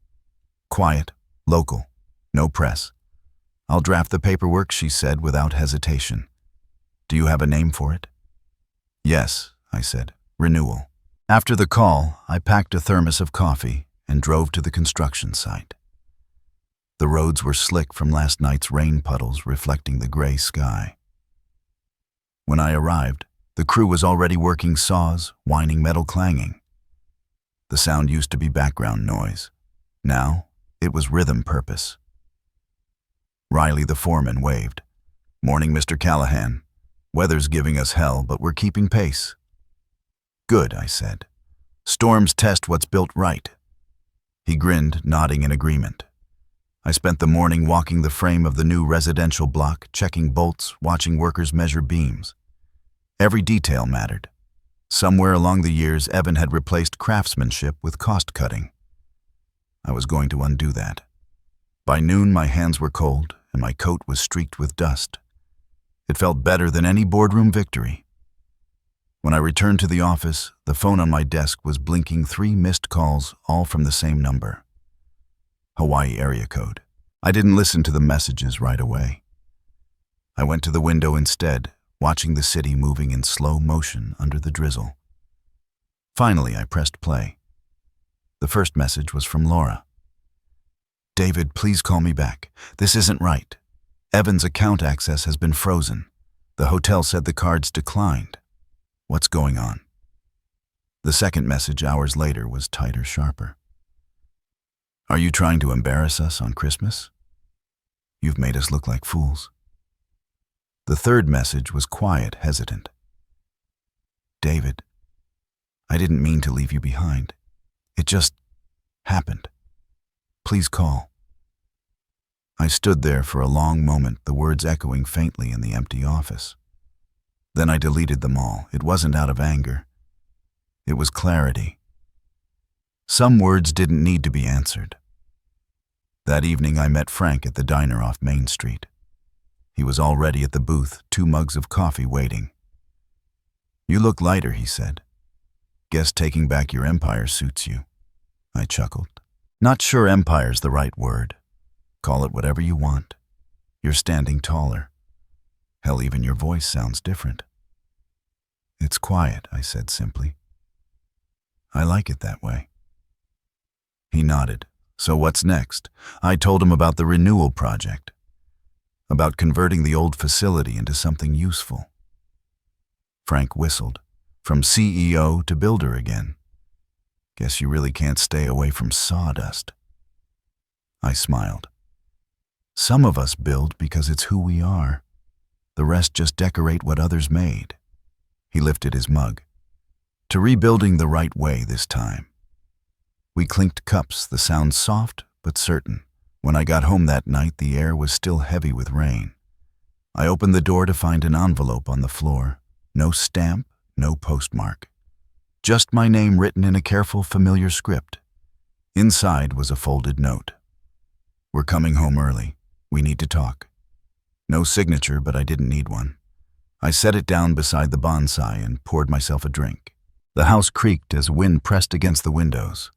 Quiet, local, no press. I'll draft the paperwork, she said without hesitation. Do you have a name for it? Yes, I said. Renewal. After the call, I packed a thermos of coffee and drove to the construction site. The roads were slick from last night's rain puddles reflecting the gray sky. When I arrived, the crew was already working saws, whining metal clanging. The sound used to be background noise. Now, it was rhythm purpose. Riley, the foreman, waved. Morning, Mr. Callahan. Weather's giving us hell, but we're keeping pace. Good, I said. Storms test what's built right. He grinned, nodding in agreement. I spent the morning walking the frame of the new residential block, checking bolts, watching workers measure beams. Every detail mattered. Somewhere along the years, Evan had replaced craftsmanship with cost-cutting. I was going to undo that. By noon, my hands were cold, and my coat was streaked with dust. It felt better than any boardroom victory. When I returned to the office, the phone on my desk was blinking 3 missed calls, all from the same number. Hawaii area code. I didn't listen to the messages right away. I went to the window instead, watching the city moving in slow motion under the drizzle. Finally, I pressed play. The first message was from Laura. David, please call me back. This isn't right. Evan's account access has been frozen. The hotel said the cards declined. What's going on? The second message hours later was tighter, sharper. Are you trying to embarrass us on Christmas? You've made us look like fools. The third message was quiet, hesitant. David, I didn't mean to leave you behind. It just happened. Please call. I stood there for a long moment, the words echoing faintly in the empty office. Then I deleted them all. It wasn't out of anger. It was clarity. Some words didn't need to be answered. That evening I met Frank at the diner off Main Street. He was already at the booth, 2 mugs of coffee waiting. You look lighter, he said. Guess taking back your empire suits you. I chuckled. Not sure empire's the right word. Call it whatever you want. You're standing taller. Hell, even your voice sounds different. It's quiet, I said simply. I like it that way. He nodded. So what's next? I told him about the renewal project, about converting the old facility into something useful. Frank whistled. From CEO to builder again. Guess you really can't stay away from sawdust. I smiled. Some of us build because it's who we are. The rest just decorate what others made. He lifted his mug. To rebuilding the right way this time. We clinked cups, the sound soft but certain. When I got home that night, the air was still heavy with rain. I opened the door to find an envelope on the floor. No stamp, no postmark. Just my name written in a careful, familiar script. Inside was a folded note. We're coming home early. We need to talk. No signature, but I didn't need one. I set it down beside the bonsai and poured myself a drink. The house creaked as wind pressed against the windows.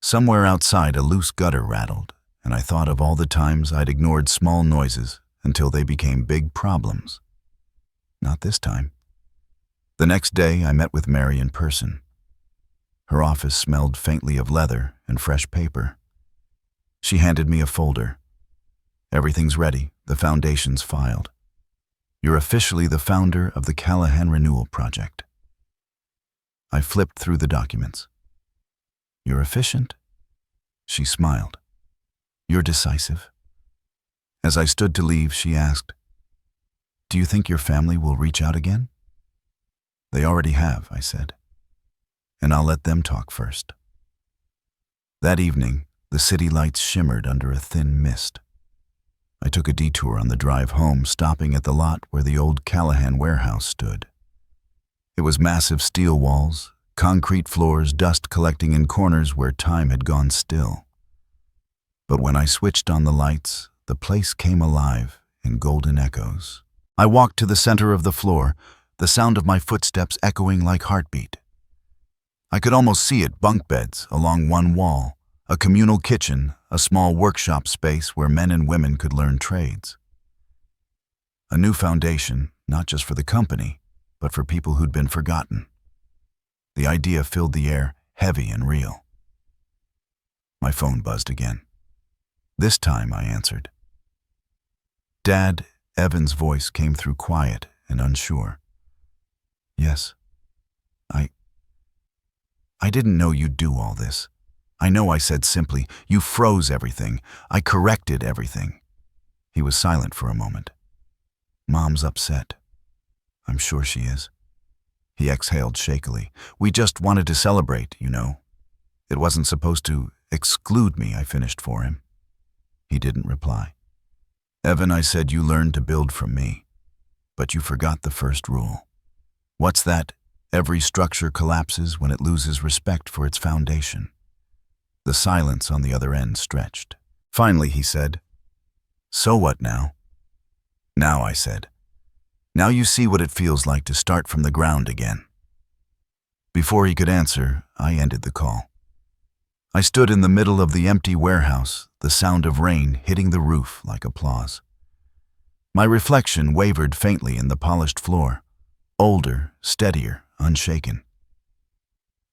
Somewhere outside, a loose gutter rattled, and I thought of all the times I'd ignored small noises until they became big problems. Not this time. The next day, I met with Mary in person. Her office smelled faintly of leather and fresh paper. She handed me a folder. Everything's ready, the foundation's filed. You're officially the founder of the Callahan Renewal Project. I flipped through the documents. You're efficient? She smiled. You're decisive. As I stood to leave, she asked, Do you think your family will reach out again? They already have, I said. And I'll let them talk first. That evening, the city lights shimmered under a thin mist. I took a detour on the drive home, stopping at the lot where the old Callahan warehouse stood. It was massive steel walls, concrete floors, dust collecting in corners where time had gone still. But when I switched on the lights, the place came alive in golden echoes. I walked to the center of the floor, the sound of my footsteps echoing like heartbeat. I could almost see it, bunk beds along one wall, a communal kitchen, a small workshop space where men and women could learn trades. A new foundation, not just for the company, but for people who'd been forgotten. The idea filled the air, heavy and real. My phone buzzed again. This time I answered. Dad, Evan's voice came through quiet and unsure. Yes. I didn't know you'd do all this. I know I said simply, you froze everything. I corrected everything. He was silent for a moment. Mom's upset. I'm sure she is. He exhaled shakily. We just wanted to celebrate, you know. It wasn't supposed to exclude me, I finished for him. He didn't reply. Evan, I said you learned to build from me, but you forgot the first rule. What's that? Every structure collapses when it loses respect for its foundation. The silence on the other end stretched. Finally, he said, So what now? Now, I said. Now you see what it feels like to start from the ground again. Before he could answer, I ended the call. I stood in the middle of the empty warehouse, the sound of rain hitting the roof like applause. My reflection wavered faintly in the polished floor, older, steadier, unshaken.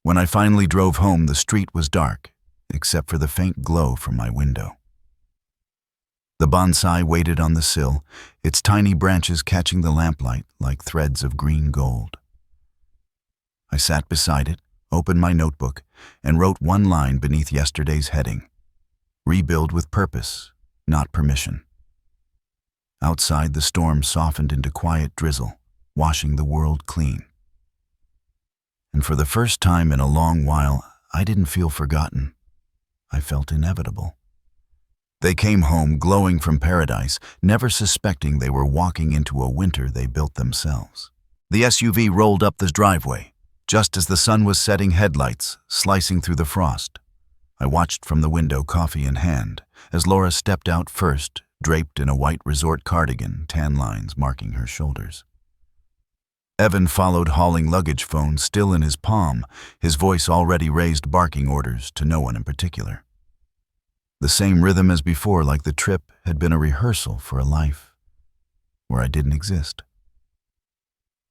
When I finally drove home, the street was dark, except for the faint glow from my window. The bonsai waited on the sill, its tiny branches catching the lamplight like threads of green gold. I sat beside it, opened my notebook, and wrote one line beneath yesterday's heading: "Rebuild with purpose, not permission." Outside, the storm softened into quiet drizzle, washing the world clean. And for the first time in a long while, I didn't feel forgotten. I felt inevitable. They came home glowing from paradise, never suspecting they were walking into a winter they built themselves. The SUV rolled up the driveway, just as the sun was setting, headlights slicing through the frost. I watched from the window, coffee in hand, as Laura stepped out first, draped in a white resort cardigan, tan lines marking her shoulders. Evan followed, hauling luggage phone still in his palm, his voice already raised, barking orders to no one in particular. The same rhythm as before, like the trip had been a rehearsal for a life where I didn't exist.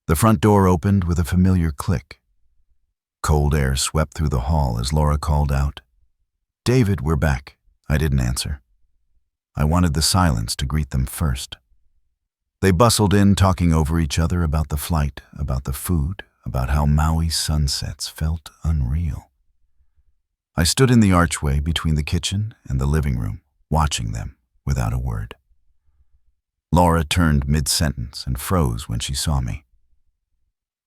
The front door opened with a familiar click. Cold air swept through the hall as Laura called out, "David, we're back." I didn't answer. I wanted the silence to greet them first. They bustled in, talking over each other about the flight, about the food, about how Maui's sunsets felt unreal. I stood in the archway between the kitchen and the living room, watching them without a word. Laura turned mid-sentence and froze when she saw me.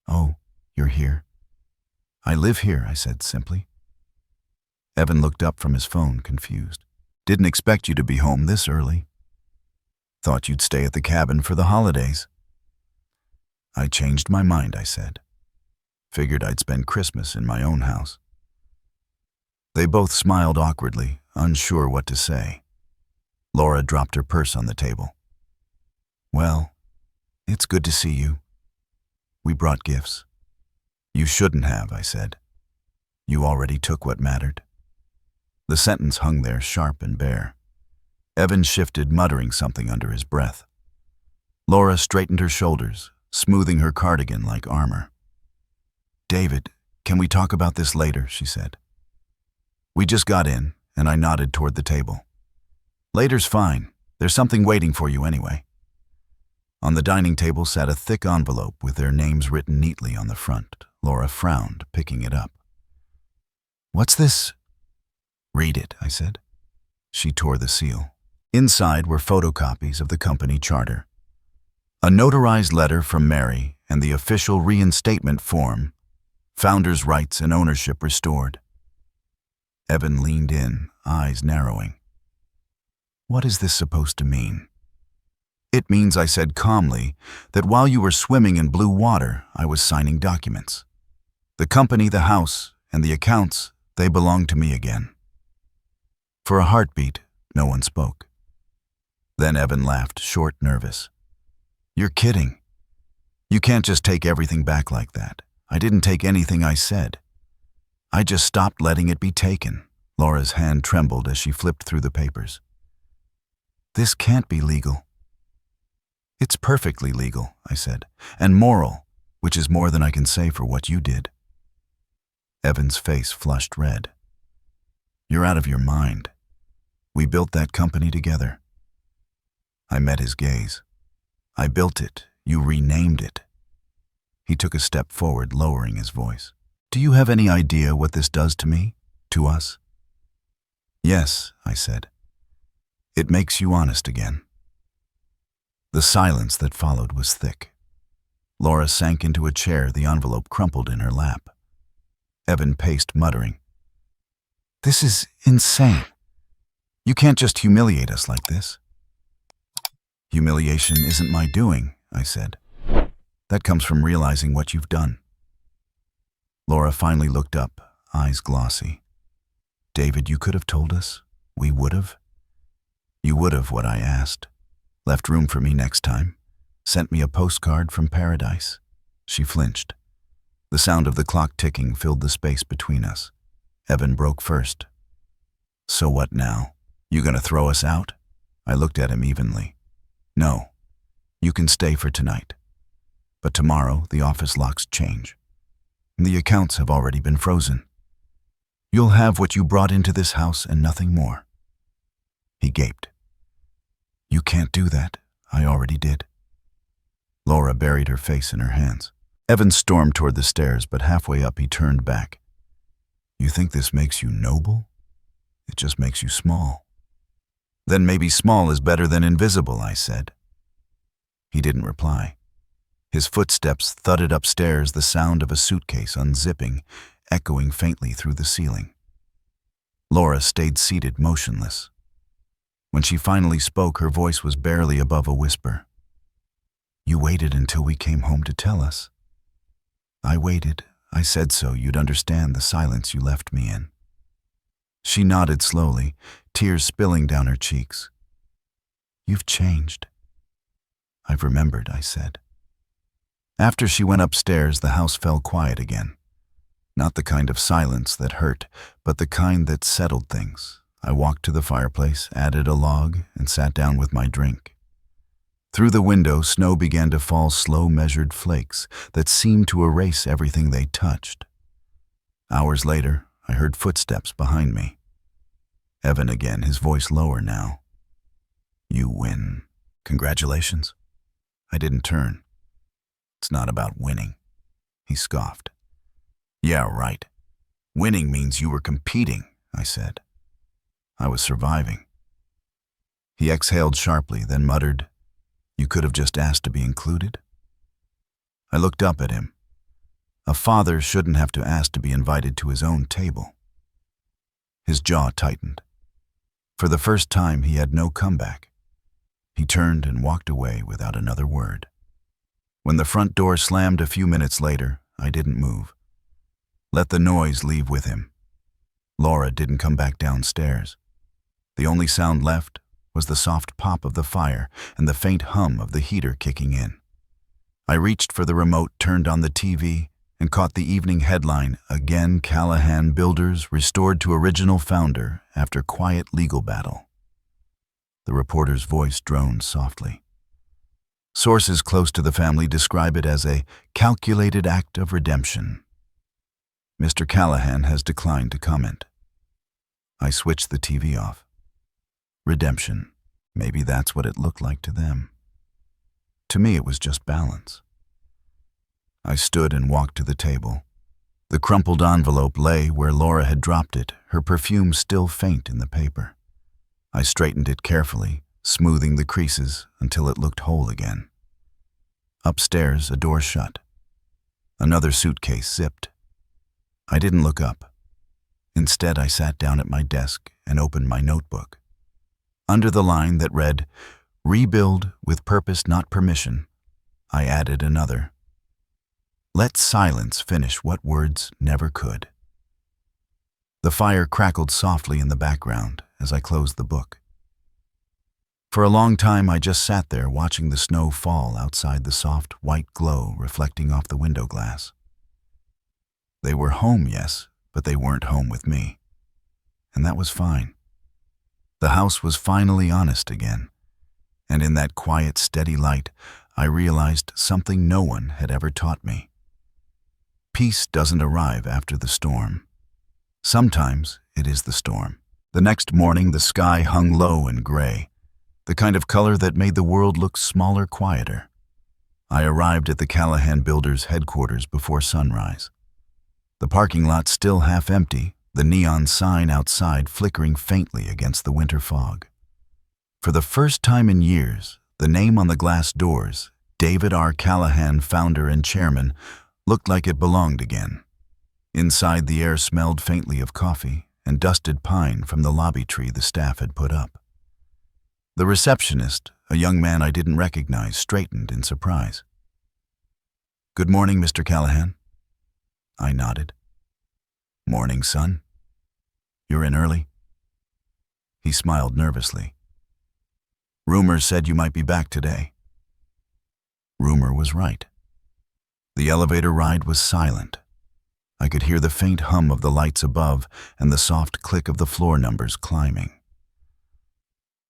"Oh, you're here?" "I live here," I said simply. Evan looked up from his phone, confused. "Didn't expect you to be home this early. Thought you'd stay at the cabin for the holidays." "I changed my mind," I said. "Figured I'd spend Christmas in my own house." They both smiled awkwardly, unsure what to say. Laura dropped her purse on the table. "Well, it's good to see you. We brought gifts." "You shouldn't have," I said. "You already took what mattered." The sentence hung there, sharp and bare. Evan shifted, muttering something under his breath. Laura straightened her shoulders, smoothing her cardigan like armor. "David, can we talk about this later?" she said. We just got in, and I nodded toward the table. "Later's fine. There's something waiting for you anyway." On the dining table sat a thick envelope with their names written neatly on the front. Laura frowned, picking it up. "What's this?" "Read it," I said. She tore the seal. Inside were photocopies of the company charter, a notarized letter from Mary, and the official reinstatement form, founders' rights and ownership restored. Evan leaned in, eyes narrowing. "What is this supposed to mean?" "It means," I said calmly, "that while you were swimming in blue water, I was signing documents. The company, the house, and the accounts, they belong to me again." For a heartbeat, no one spoke. Then Evan laughed, short, nervous. "You're kidding. You can't just take everything back like that. I didn't take anything I said. I just stopped letting it be taken." Laura's hand trembled as she flipped through the papers. "This can't be legal." "It's perfectly legal," I said, "and moral, which is more than I can say for what you did." Evan's face flushed red. "You're out of your mind. We built that company together." I met his gaze. "I built it. You renamed it." He took a step forward, lowering his voice. "Do you have any idea what this does to me, to us?" "Yes," I said. "It makes you honest again." The silence that followed was thick. Laura sank into a chair, the envelope crumpled in her lap. Evan paced, muttering, "This is insane. You can't just humiliate us like this." "Humiliation isn't my doing," I said. "That comes from realizing what you've done." Laura finally looked up, eyes glossy. "David, you could have told us. We would have. You would have what I asked. Left room for me next time. Sent me a postcard from paradise." She flinched. The sound of the clock ticking filled the space between us. Evan broke first. "So what now? You gonna throw us out?" I looked at him evenly. "No. You can stay for tonight. But tomorrow the office locks change. And the accounts have already been frozen. You'll have what you brought into this house and nothing more. He gaped. You can't do that. I already did. Laura buried her face in her hands. Evan stormed toward the stairs, but halfway up he turned back. You think this makes you noble? It just makes you small. Then maybe small is better than invisible, I said. He didn't reply. His footsteps thudded upstairs, the sound of a suitcase unzipping, echoing faintly through the ceiling. Laura stayed seated, motionless. When she finally spoke, her voice was barely above a whisper. You waited until we came home to tell us. I waited. I said so you'd understand the silence you left me in. She nodded slowly, tears spilling down her cheeks. You've changed. I've remembered, I said. After she went upstairs, the house fell quiet again. Not the kind of silence that hurt, but the kind that settled things. I walked to the fireplace, added a log, and sat down with my drink. Through the window, snow began to fall, slow, measured flakes that seemed to erase everything they touched. Hours later, I heard footsteps behind me. Evan again, his voice lower now. You win. Congratulations. I didn't turn. It's not about winning. He scoffed. Yeah, right. Winning means you were competing, I said. I was surviving. He exhaled sharply, then muttered, You could have just asked to be included? I looked up at him. A father shouldn't have to ask to be invited to his own table. His jaw tightened. For the first time, he had no comeback. He turned and walked away without another word. When the front door slammed a few minutes later, I didn't move. Let the noise leave with him. Laura didn't come back downstairs. The only sound left was the soft pop of the fire and the faint hum of the heater kicking in. I reached for the remote, turned on the TV, and caught the evening headline, Again Callahan Builders Restored to Original Founder After Quiet Legal Battle. The reporter's voice droned softly. Sources close to the family describe it as a calculated act of redemption. Mr. Callahan has declined to comment. I switched the TV off. Redemption. Maybe that's what it looked like to them. To me, it was just balance. I stood and walked to the table. The crumpled envelope lay where Laura had dropped it, her perfume still faint in the paper. I straightened it carefully, smoothing the creases until it looked whole again. Upstairs, a door shut. Another suitcase zipped. I didn't look up. Instead, I sat down at my desk and opened my notebook. Under the line that read, Rebuild with purpose, not permission, I added another. Let silence finish what words never could. The fire crackled softly in the background as I closed the book. For a long time, I just sat there watching the snow fall outside, the soft white glow reflecting off the window glass. They were home, yes, but they weren't home with me. And that was fine. The house was finally honest again. And in that quiet, steady light, I realized something no one had ever taught me. Peace doesn't arrive after the storm. Sometimes it is the storm. The next morning, the sky hung low and gray, the kind of color that made the world look smaller, quieter. I arrived at the Callahan Builders headquarters before sunrise. The parking lot still half empty, the neon sign outside flickering faintly against the winter fog. For the first time in years, the name on the glass doors, David R. Callahan, founder and chairman, looked like it belonged again. Inside, the air smelled faintly of coffee and dusted pine from the lobby tree the staff had put up. The receptionist, a young man I didn't recognize, straightened in surprise. Good morning, Mr. Callahan. I nodded. Morning, son. You're in early? He smiled nervously. Rumors said you might be back today. Rumor was right. The elevator ride was silent. I could hear the faint hum of the lights above and the soft click of the floor numbers climbing.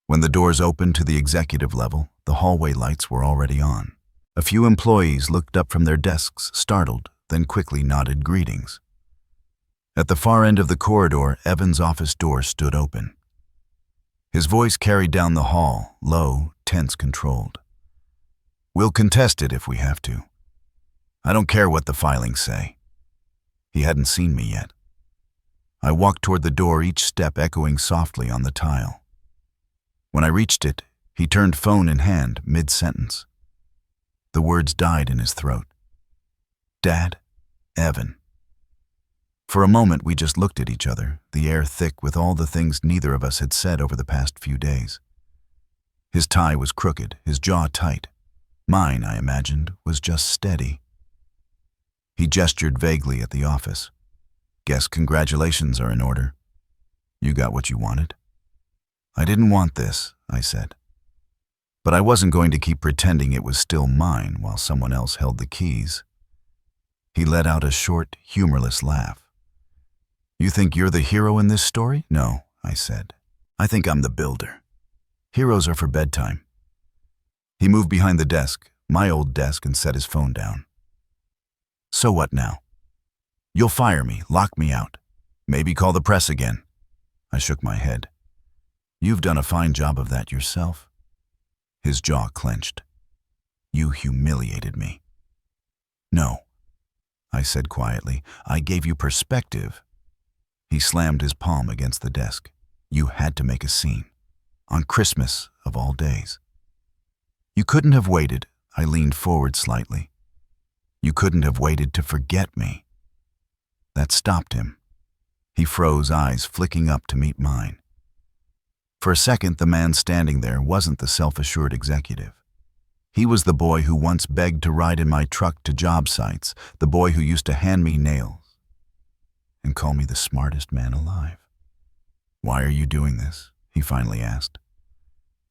When the doors opened to the executive level, the hallway lights were already on. A few employees looked up from their desks, startled, then quickly nodded greetings. At the far end of the corridor, Evan's office door stood open. His voice carried down the hall, low, tense, controlled. "We'll contest it if we have to. I don't care what the filings say." He hadn't seen me yet. I walked toward the door, each step echoing softly on the tile. When I reached it, he turned phone in hand, mid-sentence. The words died in his throat. "Dad, Evan." For a moment, we just looked at each other, the air thick with all the things neither of us had said over the past few days. His tie was crooked, his jaw tight. Mine, I imagined, was just steady. He gestured vaguely at the office. "Guess congratulations are in order. You got what you wanted." "I didn't want this," I said. But I wasn't going to keep pretending it was still mine while someone else held the keys. He let out a short, humorless laugh. "You think you're the hero in this story?" "No," I said. "I think I'm the builder. Heroes are for bedtime." He moved behind the desk, my old desk, and set his phone down. "So what now? You'll fire me, lock me out, maybe call the press again." I shook my head. "You've done a fine job of that yourself." His jaw clenched. "You humiliated me." "No," I said quietly. "I gave you perspective." He slammed his palm against the desk. "You had to make a scene. On Christmas, of all days." "You couldn't have waited." I leaned forward slightly. "You couldn't have waited to forget me." That stopped him. He froze, eyes flicking up to meet mine. For a second, the man standing there wasn't the self-assured executive. He was the boy who once begged to ride in my truck to job sites, the boy who used to hand me nails and call me the smartest man alive. "Why are you doing this?" he finally asked.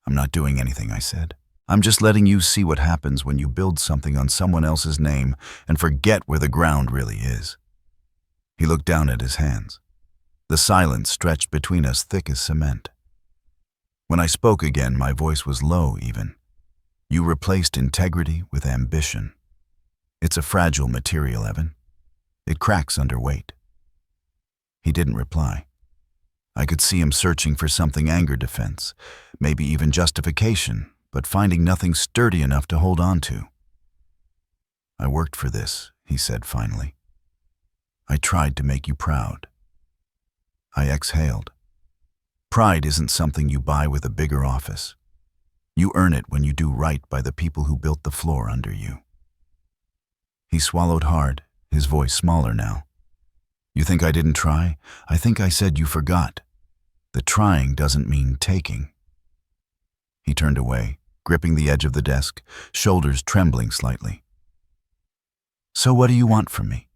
"I'm not doing anything," I said. "I'm just letting you see what happens when you build something on someone else's name and forget where the ground really is." He looked down at his hands. The silence stretched between us thick as cement. When I spoke again, my voice was low even. "You replaced integrity with ambition. It's a fragile material, Evan. It cracks under weight." He didn't reply. I could see him searching for something, anger defense, maybe even justification, but finding nothing sturdy enough to hold on to. "I worked for this," he said finally. "I tried to make you proud." I exhaled. Pride isn't something you buy with a bigger office. You earn it when you do right by the people who built the floor under you. He swallowed hard, his voice smaller now. "You think I didn't try? I think I said you forgot. The trying doesn't mean taking." He turned away, gripping the edge of the desk, shoulders trembling slightly. "So what do you want from me?"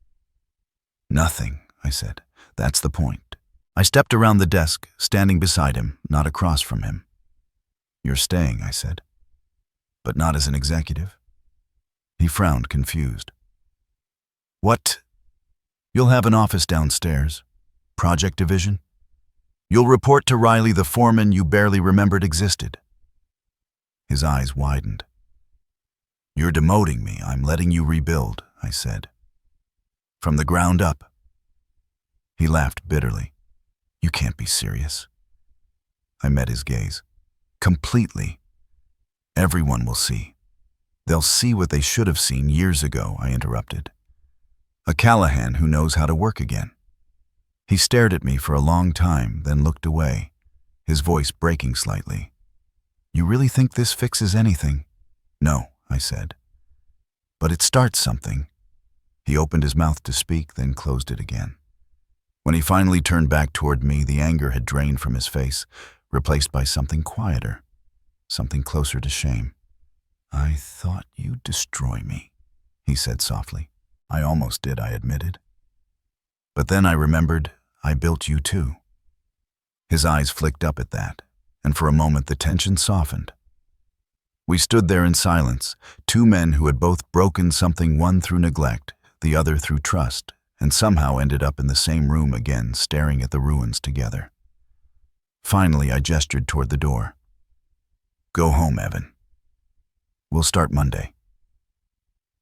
"Nothing," I said. "That's the point." I stepped around the desk, standing beside him, not across from him. "You're staying," I said. "But not as an executive." He frowned, confused. "What? You'll have an office downstairs. Project division. You'll report to Riley, the foreman you barely remembered existed." His eyes widened. "You're demoting me. I'm letting you rebuild," I said. "From the ground up." He laughed bitterly. "You can't be serious." I met his gaze. "Completely. Everyone will see. They'll see what they should have seen years ago," I interrupted. "A Callahan who knows how to work again." He stared at me for a long time, then looked away, his voice breaking slightly. "You really think this fixes anything?" "No," I said. "But it starts something." He opened his mouth to speak, then closed it again. When he finally turned back toward me, the anger had drained from his face, replaced by something quieter, something closer to shame. "I thought you'd destroy me," he said softly. "I almost did," I admitted. "But then I remembered I built you too." His eyes flicked up at that, and for a moment the tension softened. We stood there in silence, two men who had both broken something, one through neglect, the other through trust, and somehow ended up in the same room again, staring at the ruins together. Finally, I gestured toward the door. "Go home, Evan. We'll start Monday."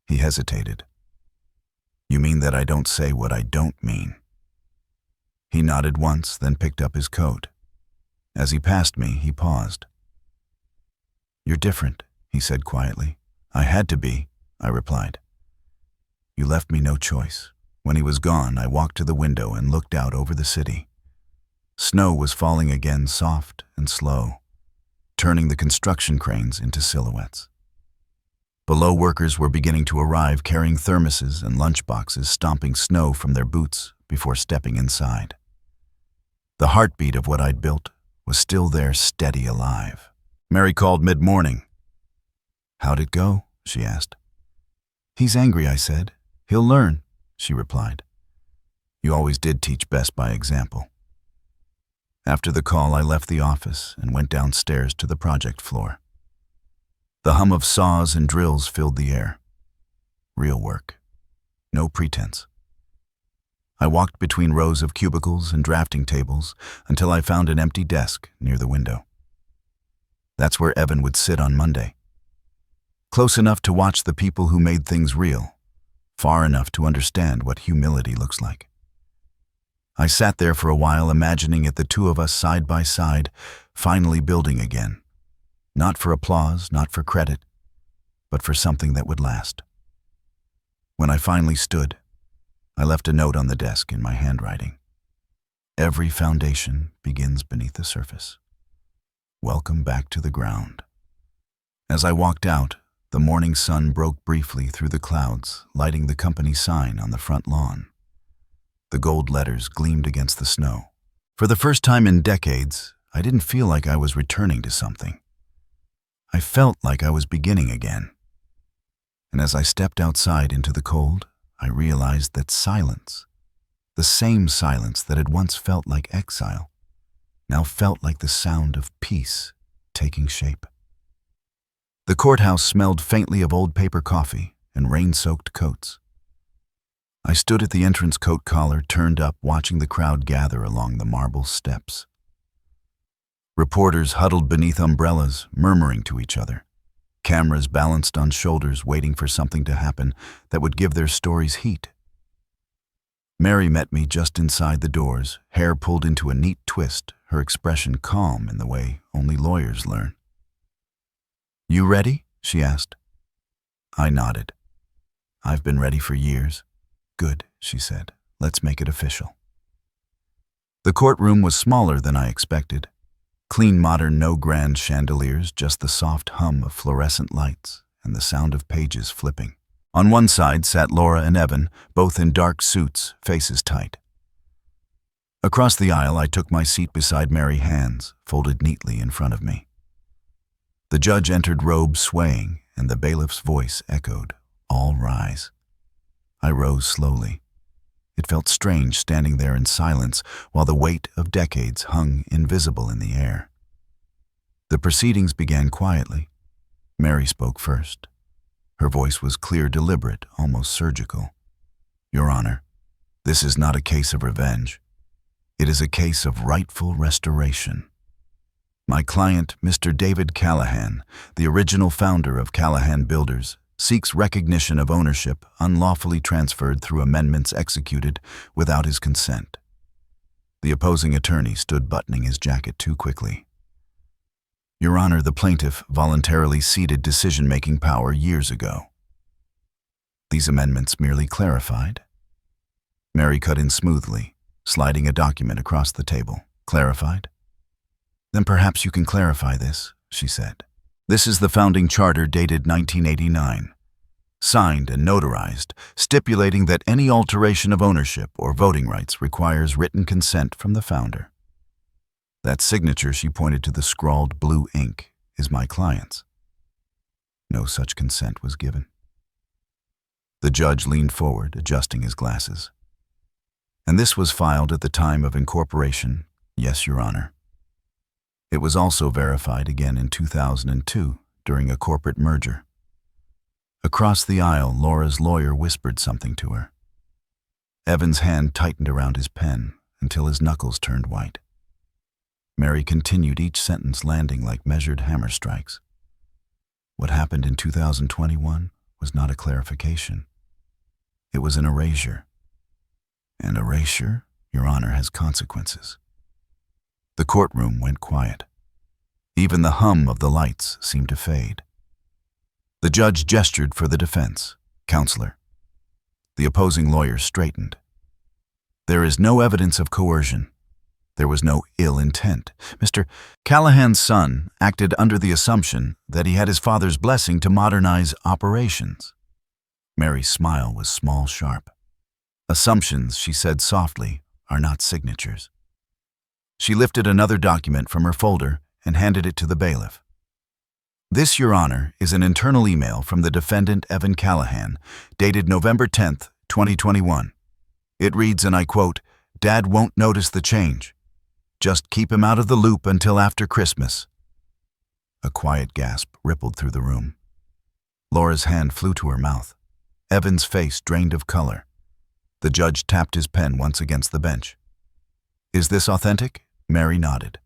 He hesitated. "You mean that I don't say what I don't mean?" He nodded once, then picked up his coat. As he passed me, he paused. "You're different," he said quietly. "I had to be," I replied. "You left me no choice." When he was gone, I walked to the window and looked out over the city. Snow was falling again, soft and slow, turning the construction cranes into silhouettes. Below, workers were beginning to arrive, carrying thermoses and lunchboxes, stomping snow from their boots before stepping inside. The heartbeat of what I'd built was still there, steady, alive. Mary called mid-morning. "How'd it go?" she asked. "He's angry," I said. "He'll learn," she replied. "You always did teach best by example." After the call, I left the office and went downstairs to the project floor. The hum of saws and drills filled the air. Real work. No pretense. I walked between rows of cubicles and drafting tables until I found an empty desk near the window. That's where Evan would sit on Monday. Close enough to watch the people who made things real, far enough to understand what humility looks like. I sat there for a while, imagining it, the two of us side by side, finally building again. Not for applause, not for credit, but for something that would last. When I finally stood, I left a note on the desk in my handwriting. "Every foundation begins beneath the surface. Welcome back to the ground." As I walked out, the morning sun broke briefly through the clouds, lighting the company sign on the front lawn. The gold letters gleamed against the snow. For the first time in decades, I didn't feel like I was returning to something. I felt like I was beginning again. And as I stepped outside into the cold, I realized that silence, the same silence that had once felt like exile, now felt like the sound of peace taking shape. The courthouse smelled faintly of old paper coffee and rain-soaked coats. I stood at the entrance, coat collar turned up, watching the crowd gather along the marble steps. Reporters huddled beneath umbrellas, murmuring to each other. Cameras balanced on shoulders, waiting for something to happen that would give their stories heat. Mary met me just inside the doors, hair pulled into a neat twist, her expression calm in the way only lawyers learn. "You ready?" she asked. I nodded. "I've been ready for years." "Good," she said. "Let's make it official." The courtroom was smaller than I expected. Clean, modern, no grand chandeliers, just the soft hum of fluorescent lights and the sound of pages flipping. On one side sat Laura and Evan, both in dark suits, faces tight. Across the aisle, I took my seat beside Mary, hands folded neatly in front of me. The judge entered, robes swaying, and the bailiff's voice echoed, "All rise." I rose slowly. It felt strange standing there in silence while the weight of decades hung invisible in the air. The proceedings began quietly. Mary spoke first. Her voice was clear, deliberate, almost surgical. "Your Honor, this is not a case of revenge. It is a case of rightful restoration. My client, Mr. David Callahan, the original founder of Callahan Builders, seeks recognition of ownership unlawfully transferred through amendments executed without his consent." The opposing attorney stood, buttoning his jacket too quickly. "Your Honor, the plaintiff voluntarily ceded decision-making power years ago. These amendments merely clarified." Mary cut in smoothly, sliding a document across the table. "Clarified? Then perhaps you can clarify this," she said. "This is the founding charter dated 1989, signed and notarized, stipulating that any alteration of ownership or voting rights requires written consent from the founder. That signature," she pointed to the scrawled blue ink, "is my client's. No such consent was given." The judge leaned forward, adjusting his glasses. "And this was filed at the time of incorporation?" "Yes, Your Honor." It was also verified again in 2002 during a corporate merger. Across the aisle, Laura's lawyer whispered something to her. Evan's hand tightened around his pen until his knuckles turned white. Mary continued, each sentence landing like measured hammer strikes. What happened in 2021 was not a clarification. It was an erasure. "An erasure?" Your Honor, has consequences. The courtroom went quiet. Even the hum of the lights seemed to fade. The judge gestured for the defense. Counselor. The opposing lawyer straightened. There is no evidence of coercion. There was no ill intent. Mr. Callahan's son acted under the assumption that he had his father's blessing to modernize operations. Mary's smile was small, sharp. Assumptions, she said softly, are not signatures. She lifted another document from her folder and handed it to the bailiff. This, Your Honor, is an internal email from the defendant Evan Callahan, dated November 10th, 2021. It reads, and I quote, "Dad won't notice the change. Just keep him out of the loop until after Christmas." A quiet gasp rippled through the room. Laura's hand flew to her mouth. Evan's face drained of color. The judge tapped his pen once against the bench. Is this authentic? Mary nodded.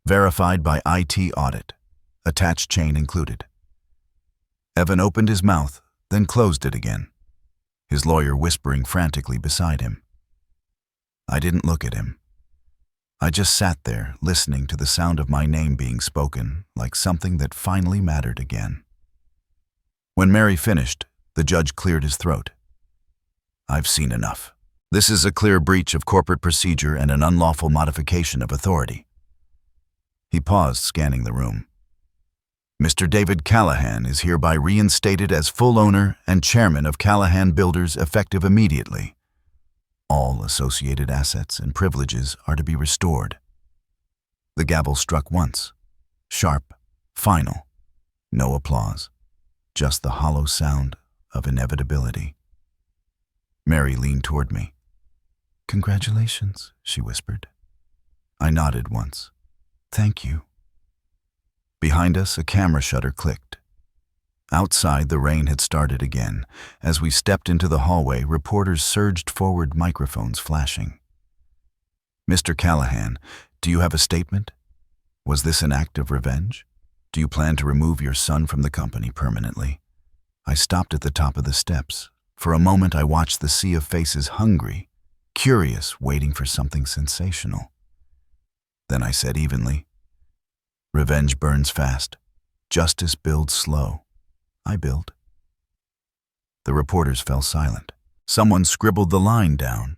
Verified by IT audit. Attached chain included. Evan opened his mouth, then closed it again, his lawyer whispering frantically beside him. I didn't look at him. I just sat there, listening to the sound of my name being spoken, like something that finally mattered again. When Mary finished, the judge cleared his throat. I've seen enough. This is a clear breach of corporate procedure and an unlawful modification of authority. He paused, scanning the room. Mr. David Callahan is hereby reinstated as full owner and chairman of Callahan Builders effective immediately. All associated assets and privileges are to be restored. The gavel struck once. Sharp, final. No applause. Just the hollow sound of inevitability. Mary leaned toward me. Congratulations, she whispered. I nodded once. Thank you. Behind us, a camera shutter clicked. Outside, the rain had started again. As we stepped into the hallway, reporters surged forward, microphones flashing. Mr. Callahan, do you have a statement? Was this an act of revenge? Do you plan to remove your son from the company permanently? I stopped at the top of the steps. For a moment, I watched the sea of faces, hungry, curious, waiting for something sensational. Then I said evenly, revenge burns fast. Justice builds slow. I build. The reporters fell silent. Someone scribbled the line down.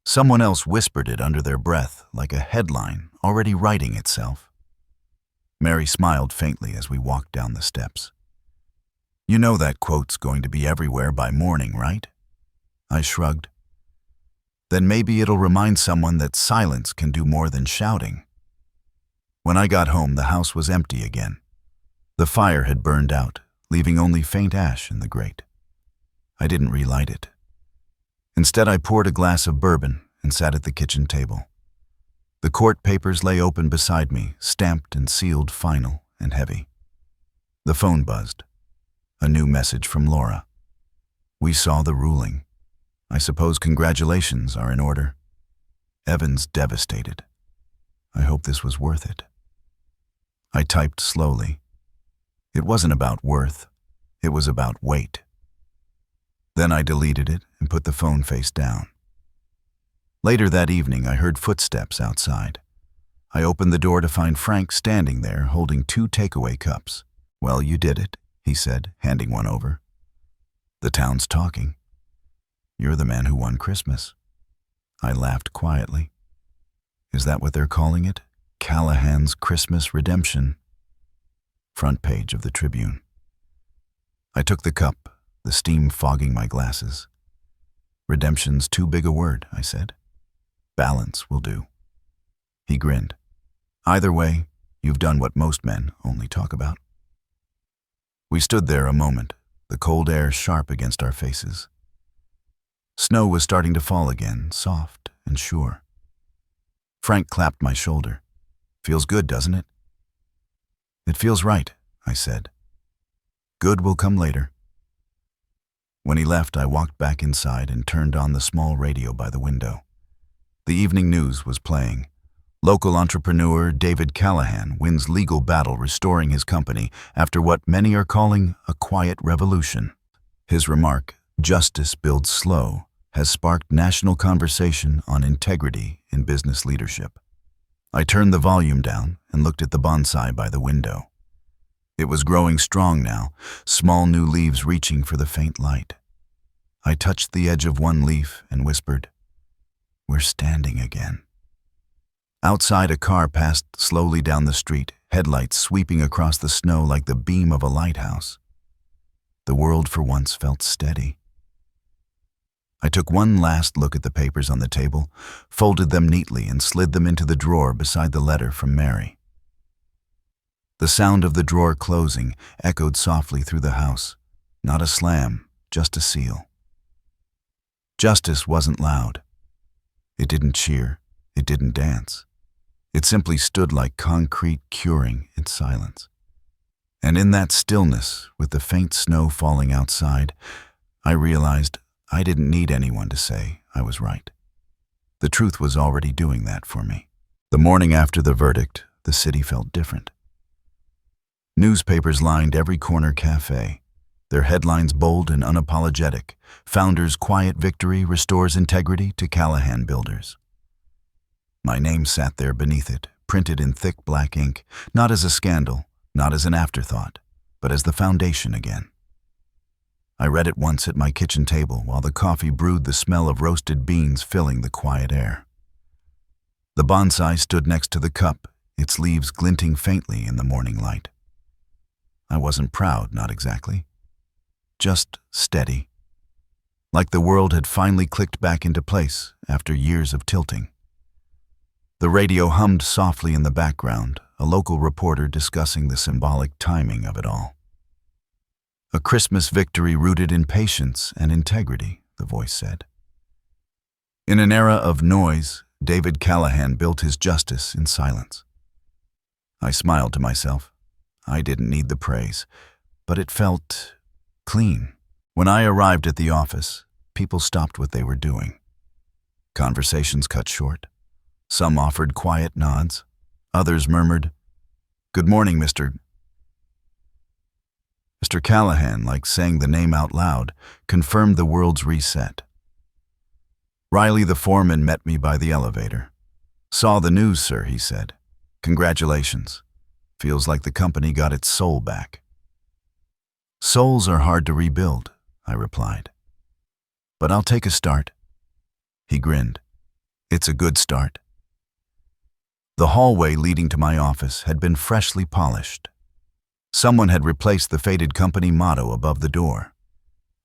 Someone else whispered it under their breath, like a headline already writing itself. Mary smiled faintly as we walked down the steps. You know that quote's going to be everywhere by morning, right? I shrugged. Then maybe it'll remind someone that silence can do more than shouting. When I got home, the house was empty again. The fire had burned out, leaving only faint ash in the grate. I didn't relight it. Instead, I poured a glass of bourbon and sat at the kitchen table. The court papers lay open beside me, stamped and sealed, final and heavy. The phone buzzed. A new message from Laura. We saw the ruling. I suppose congratulations are in order. Evan's devastated. I hope this was worth it. I typed slowly. It wasn't about worth. It was about weight. Then I deleted it and put the phone face down. Later that evening, I heard footsteps outside. I opened the door to find Frank standing there holding 2 takeaway cups. Well, you did it, he said, handing one over. The town's talking. You're the man who won Christmas. I laughed quietly. Is that what they're calling it? Callahan's Christmas Redemption. Front page of the Tribune. I took the cup, the steam fogging my glasses. Redemption's too big a word, I said. Balance will do. He grinned. Either way, you've done what most men only talk about. We stood there a moment, the cold air sharp against our faces. Snow was starting to fall again, soft and sure. Frank clapped my shoulder. Feels good, doesn't it? It feels right, I said. Good will come later. When he left, I walked back inside and turned on the small radio by the window. The evening news was playing. Local entrepreneur David Callahan wins legal battle restoring his company after what many are calling a quiet revolution. His remark, justice builds slow, has sparked national conversation on integrity in business leadership. I turned the volume down and looked at the bonsai by the window. It was growing strong now, small new leaves reaching for the faint light. I touched the edge of one leaf and whispered, "We're standing again." Outside, a car passed slowly down the street, headlights sweeping across the snow like the beam of a lighthouse. The world for once felt steady. I took one last look at the papers on the table, folded them neatly, and slid them into the drawer beside the letter from Mary. The sound of the drawer closing echoed softly through the house. Not a slam, just a seal. Justice wasn't loud. It didn't cheer. It didn't dance. It simply stood like concrete curing in silence. And in that stillness, with the faint snow falling outside, I realized I didn't need anyone to say I was right. The truth was already doing that for me. The morning after the verdict, the city felt different. Newspapers lined every corner cafe, their headlines bold and unapologetic. Founder's quiet victory restores integrity to Callahan builders. My name sat there beneath it, printed in thick black ink, not as a scandal, not as an afterthought, but as the foundation again. I read it once at my kitchen table while the coffee brewed, the smell of roasted beans filling the quiet air. The bonsai stood next to the cup, its leaves glinting faintly in the morning light. I wasn't proud, not exactly. Just steady. Like the world had finally clicked back into place after years of tilting. The radio hummed softly in the background, a local reporter discussing the symbolic timing of it all. "A Christmas victory rooted in patience and integrity," the voice said. In an era of noise, David Callahan built his justice in silence. I smiled to myself. I didn't need the praise, but it felt clean. When I arrived at the office, people stopped what they were doing. Conversations cut short. Some offered quiet nods. Others murmured, "Good morning, Mr. Callahan," like saying the name out loud, confirmed the world's reset. Riley, the foreman, met me by the elevator. "Saw the news, sir," he said. "Congratulations. Feels like the company got its soul back." "Souls are hard to rebuild," I replied. "But I'll take a start." He grinned. "It's a good start." The hallway leading to my office had been freshly polished. Someone had replaced the faded company motto above the door.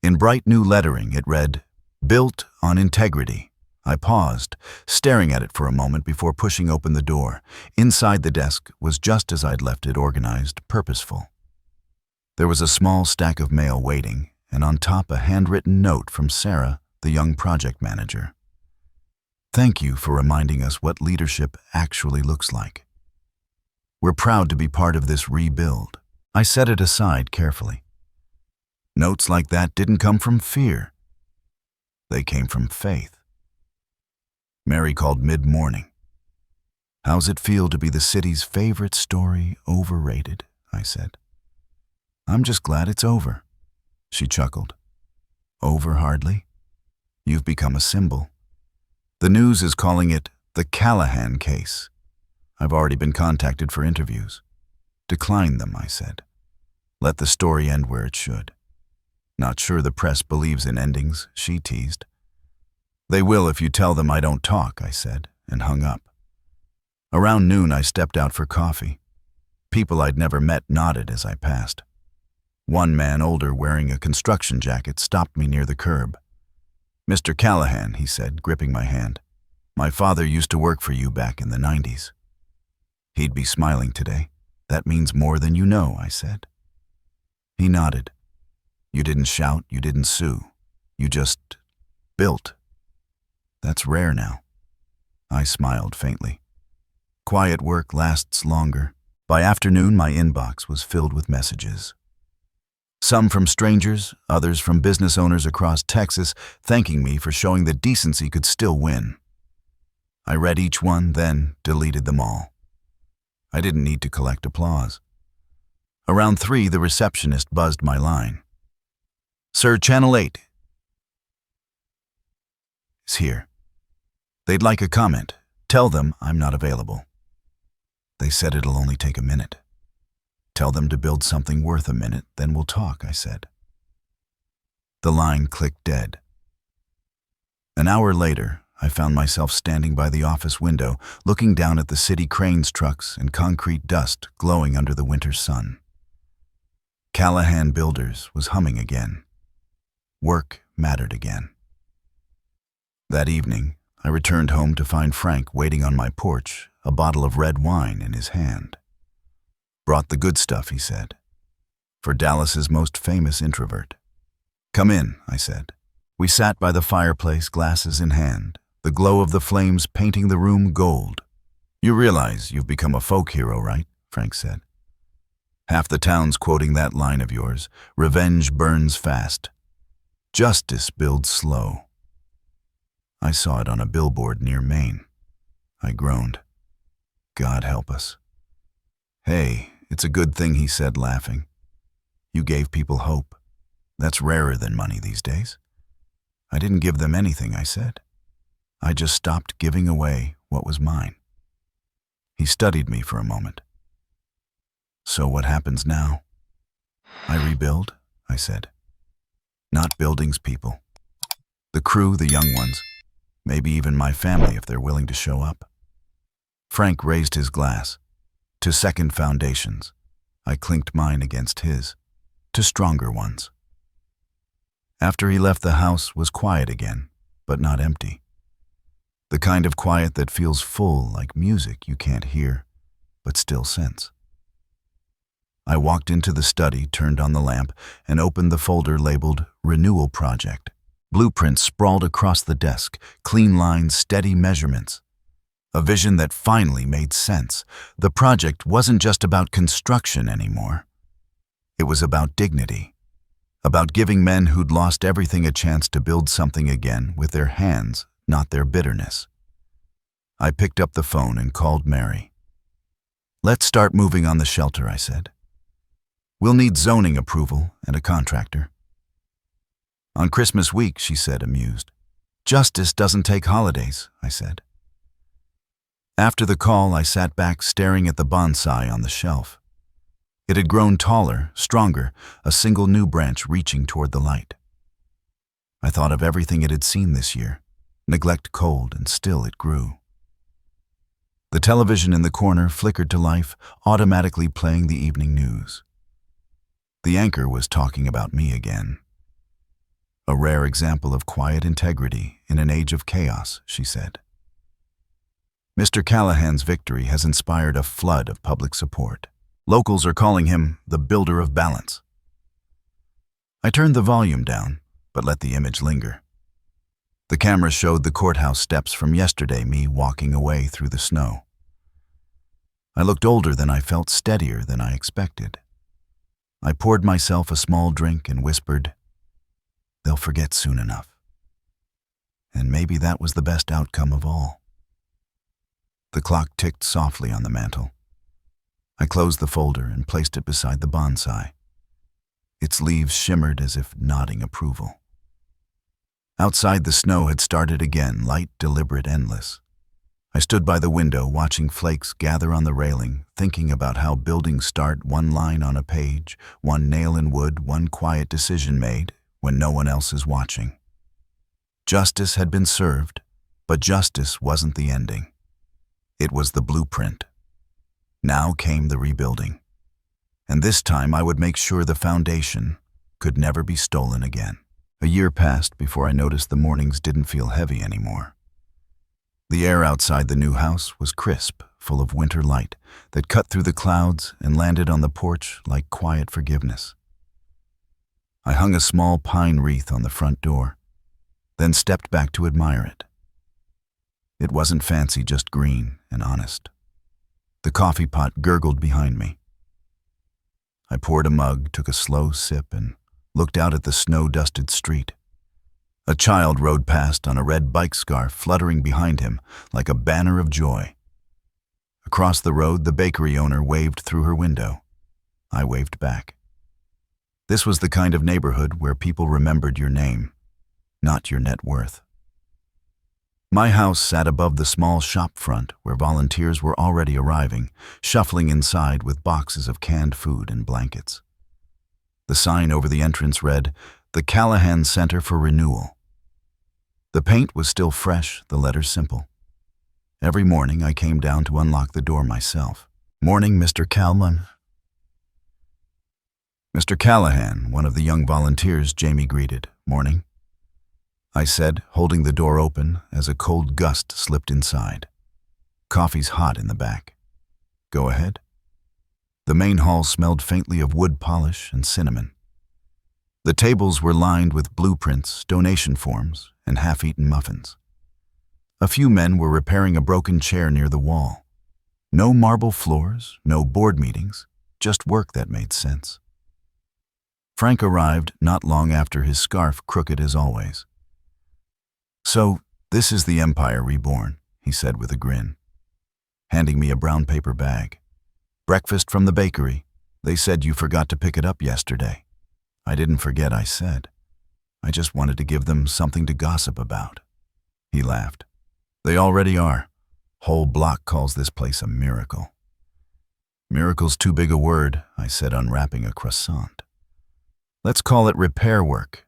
In bright new lettering, it read, "Built on Integrity." I paused, staring at it for a moment before pushing open the door. Inside, the desk was just as I'd left it, organized, purposeful. There was a small stack of mail waiting, and on top a handwritten note from Sarah, the young project manager. "Thank you for reminding us what leadership actually looks like. We're proud to be part of this rebuild." I set it aside carefully. Notes like that didn't come from fear. They came from faith. Mary called mid-morning. "How's it feel to be the city's favorite story overrated?" I said. "I'm just glad it's over." She chuckled. "Over hardly? You've become a symbol. The news is calling it the Callahan case. I've already been contacted for interviews." "Decline them," I said. "Let the story end where it should." "Not sure the press believes in endings," she teased. "They will if you tell them I don't talk," I said, and hung up. Around noon, I stepped out for coffee. People I'd never met nodded as I passed. One man, older, wearing a construction jacket, stopped me near the curb. "Mr. Callahan," he said, gripping my hand. "My father used to work for you back in the 90s. He'd be smiling today. "That means more than you know," I said. He nodded. "You didn't shout, you didn't sue. You just built. That's rare now." I smiled faintly. Quiet work lasts longer. By afternoon, my inbox was filled with messages. Some from strangers, others from business owners across Texas, thanking me for showing that decency could still win. I read each one, then deleted them all. I didn't need to collect applause. Around 3, the receptionist buzzed my line. "Sir, Channel 8. is here. They'd like a comment. Tell them I'm not available. They said it'll only take a minute. Tell them to build something worth a minute, then we'll talk, I said. The line clicked dead. An hour later, I found myself standing by the office window, looking down at the city cranes trucks and concrete dust glowing under the winter sun. Callahan Builders was humming again. Work mattered again. That evening, I returned home to find Frank waiting on my porch, a bottle of red wine in his hand. Brought the good stuff, he said. For Dallas's most famous introvert. Come in, I said. We sat by the fireplace, glasses in hand, the glow of the flames painting the room gold. You realize you've become a folk hero, right? Frank said. Half the town's quoting that line of yours, revenge burns fast. Justice builds slow. I saw it on a billboard near Maine. I groaned. God help us. Hey, it's a good thing, he said, laughing. You gave people hope. That's rarer than money these days. I didn't give them anything, I said. I just stopped giving away what was mine. He studied me for a moment. So what happens now? I rebuild, I said. Not buildings, people. The crew, the young ones, maybe even my family if they're willing to show up. Frank raised his glass. To second foundations. I clinked mine against his. To stronger ones. After he left the house was quiet again, but not empty. The kind of quiet that feels full, like music you can't hear, but still sense. I walked into the study, turned on the lamp, and opened the folder labeled Renewal Project. Blueprints sprawled across the desk, clean lines, steady measurements. A vision that finally made sense. The project wasn't just about construction anymore. It was about dignity. About giving men who'd lost everything a chance to build something again with their hands, not their bitterness. I picked up the phone and called Mary. Let's start moving on the shelter, I said. We'll need zoning approval and a contractor. On Christmas week, she said, amused. Justice doesn't take holidays, I said. After the call, I sat back staring at the bonsai on the shelf. It had grown taller, stronger, a single new branch reaching toward the light. I thought of everything it had seen this year. Neglect cold, and still it grew. The television in the corner flickered to life, automatically playing the evening news. The anchor was talking about me again. A rare example of quiet integrity in an age of chaos, she said. Mr. Callahan's victory has inspired a flood of public support. Locals are calling him the builder of balance. I turned the volume down, but let the image linger. The camera showed the courthouse steps from yesterday, me walking away through the snow. I looked older than I felt, steadier than I expected. I poured myself a small drink and whispered, "They'll forget soon enough." And maybe that was the best outcome of all. The clock ticked softly on the mantel. I closed the folder and placed it beside the bonsai. Its leaves shimmered as if nodding approval. Outside, the snow had started again, light, deliberate, endless. I stood by the window, watching flakes gather on the railing, thinking about how buildings start, one line on a page, one nail in wood, one quiet decision made when no one else is watching. Justice had been served, but justice wasn't the ending. It was the blueprint. Now came the rebuilding. And this time I would make sure the foundation could never be stolen again. A year passed before I noticed the mornings didn't feel heavy anymore. The air outside the new house was crisp, full of winter light that cut through the clouds and landed on the porch like quiet forgiveness. I hung a small pine wreath on the front door, then stepped back to admire it. It wasn't fancy, just green and honest. The coffee pot gurgled behind me. I poured a mug, took a slow sip, and looked out at the snow-dusted street. A child rode past on a red bike scarf fluttering behind him like a banner of joy. Across the road, the bakery owner waved through her window. I waved back. This was the kind of neighborhood where people remembered your name, not your net worth. My house sat above the small shop front where volunteers were already arriving, shuffling inside with boxes of canned food and blankets. The sign over the entrance read, "The Callahan Center for Renewal." The paint was still fresh, the letters simple. Every morning I came down to unlock the door myself. "Morning, Mr. Calman." "Mr. Callahan," one of the young volunteers Jamie greeted. "Morning," I said, holding the door open as a cold gust slipped inside. "Coffee's hot in the back." "Go ahead." The main hall smelled faintly of wood polish and cinnamon. The tables were lined with blueprints, donation forms, and half-eaten muffins. A few men were repairing a broken chair near the wall. No marble floors, no board meetings, just work that made sense. Frank arrived not long after, his scarf crooked as always. "So, this is the Empire Reborn," he said with a grin, handing me a brown paper bag. "Breakfast from the bakery. They said you forgot to pick it up yesterday." "I didn't forget," I said. "I just wanted to give them something to gossip about." He laughed. "They already are. Whole block calls this place a miracle." "Miracle's too big a word," I said, unwrapping a croissant. "Let's call it repair work."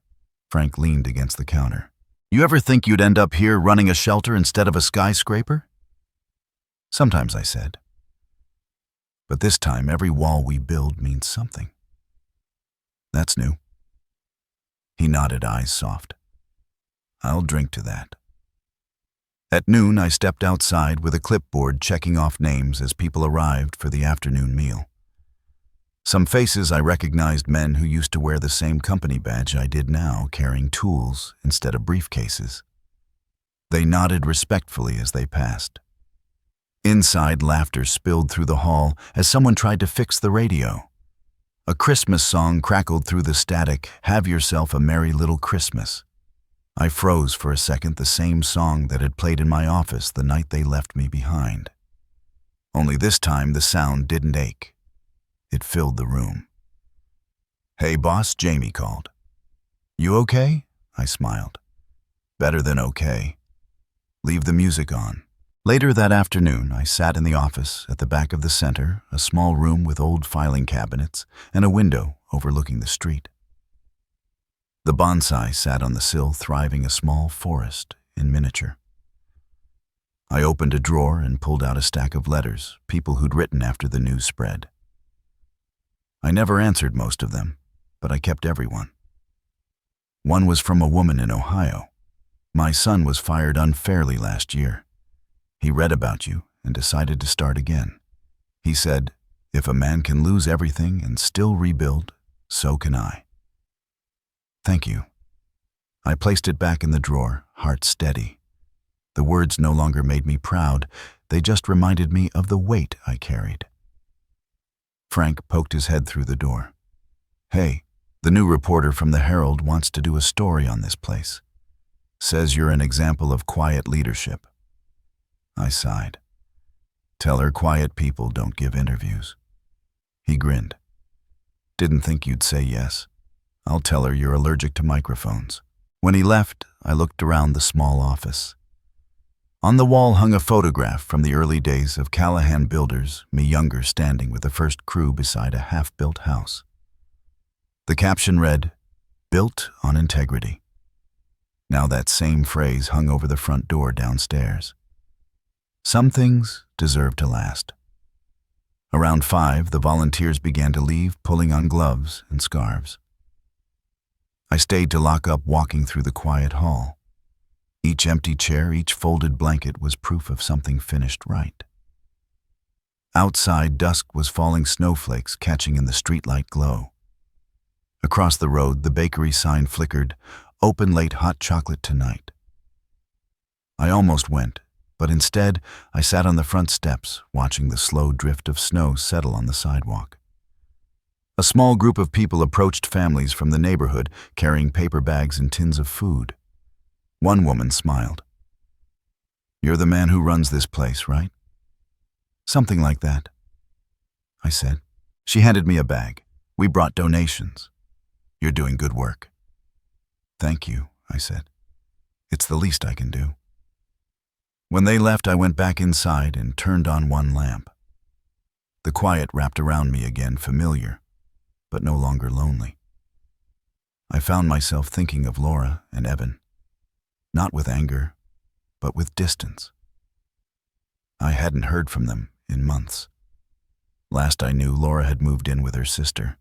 Frank leaned against the counter. "You ever think you'd end up here running a shelter instead of a skyscraper?" "Sometimes," I said. "But this time, every wall we build means something." "That's new." He nodded, eyes soft. "I'll drink to that." At noon, I stepped outside with a clipboard checking off names as people arrived for the afternoon meal. Some faces I recognized, men who used to wear the same company badge I did now, carrying tools instead of briefcases. They nodded respectfully as they passed. Inside, laughter spilled through the hall as someone tried to fix the radio. A Christmas song crackled through the static, "Have yourself a merry little Christmas." I froze for a second, the same song that had played in my office the night they left me behind. Only this time the sound didn't ache. It filled the room. "Hey boss," Jamie called. "You okay?" I smiled. "Better than okay. Leave the music on." Later that afternoon, I sat in the office at the back of the center, a small room with old filing cabinets and a window overlooking the street. The bonsai sat on the sill, thriving a small forest in miniature. I opened a drawer and pulled out a stack of letters, people who'd written after the news spread. I never answered most of them, but I kept everyone. One was from a woman in Ohio. "My son was fired unfairly last year. He read about you and decided to start again. He said, 'If a man can lose everything and still rebuild, so can I.'" "Thank you." I placed it back in the drawer, heart steady. The words no longer made me proud, they just reminded me of the weight I carried. Frank poked his head through the door. "Hey, the new reporter from the Herald wants to do a story on this place. Says you're an example of quiet leadership." I sighed. "Tell her quiet people don't give interviews." He grinned. "Didn't think you'd say yes. I'll tell her you're allergic to microphones." When he left, I looked around the small office. On the wall hung a photograph from the early days of Callahan Builders, me younger, standing with the first crew beside a half-built house. The caption read, "Built on integrity." Now that same phrase hung over the front door downstairs. Some things deserve to last. Around 5, the volunteers began to leave, pulling on gloves and scarves. I stayed to lock up, walking through the quiet hall. Each empty chair, each folded blanket was proof of something finished right. Outside, dusk was falling, snowflakes catching in the streetlight glow. Across the road, the bakery sign flickered, "Open late, hot chocolate tonight." I almost went, but instead I sat on the front steps, watching the slow drift of snow settle on the sidewalk. A small group of people approached, families from the neighborhood, carrying paper bags and tins of food. One woman smiled. "You're the man who runs this place, right?" "Something like that," I said. She handed me a bag. "We brought donations. You're doing good work." "Thank you," I said. "It's the least I can do." When they left, I went back inside and turned on one lamp. The quiet wrapped around me again, familiar, but no longer lonely. I found myself thinking of Laura and Evan, not with anger, but with distance. I hadn't heard from them in months. Last I knew, Laura had moved in with her sister.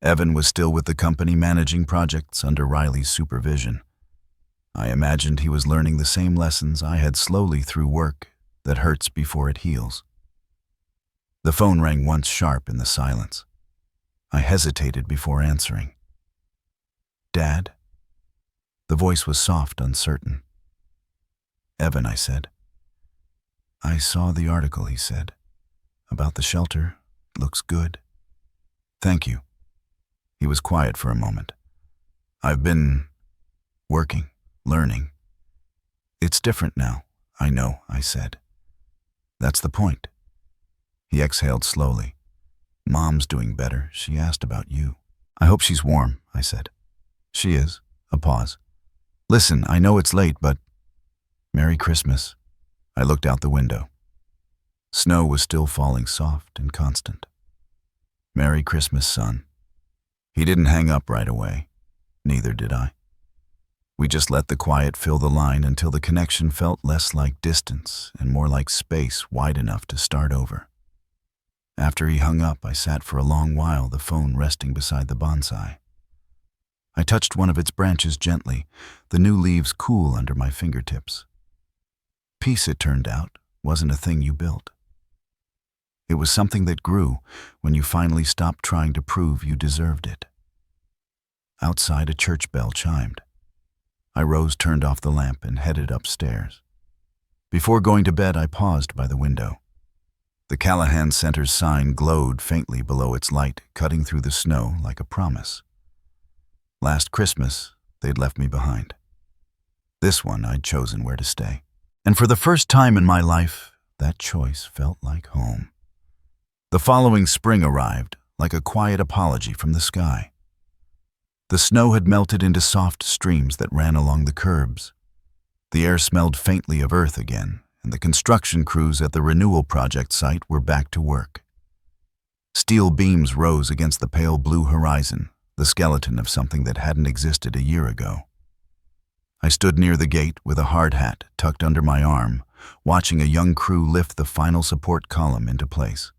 Evan was still with the company managing projects under Riley's supervision. I imagined he was learning the same lessons I had slowly through work that hurts before it heals. The phone rang once sharp in the silence. I hesitated before answering. "Dad?" The voice was soft, uncertain. "Evan," I said. "I saw the article," he said. "About the shelter. It looks good." "Thank you." He was quiet for a moment. "I've been working, learning. It's different now, I know," I said. "That's the point." He exhaled slowly. "Mom's doing better. She asked about you." "I hope she's warm," I said. "She is." A pause. "Listen, I know it's late, but Merry Christmas." I looked out the window. Snow was still falling soft and constant. "Merry Christmas, son." He didn't hang up right away. Neither did I. We just let the quiet fill the line until the connection felt less like distance and more like space wide enough to start over. After he hung up, I sat for a long while, the phone resting beside the bonsai. I touched one of its branches gently, the new leaves cool under my fingertips. Peace, it turned out, wasn't a thing you built. It was something that grew when you finally stopped trying to prove you deserved it. Outside, a church bell chimed. I rose, turned off the lamp, and headed upstairs. Before going to bed, I paused by the window. The Callahan Center's sign glowed faintly below its light, cutting through the snow like a promise. Last Christmas, they'd left me behind. This one, I'd chosen where to stay. And for the first time in my life, that choice felt like home. The following spring arrived, like a quiet apology from the sky. The snow had melted into soft streams that ran along the curbs. The air smelled faintly of earth again, and the construction crews at the renewal project site were back to work. Steel beams rose against the pale blue horizon, the skeleton of something that hadn't existed a year ago. I stood near the gate with a hard hat tucked under my arm, watching a young crew lift the final support column into place.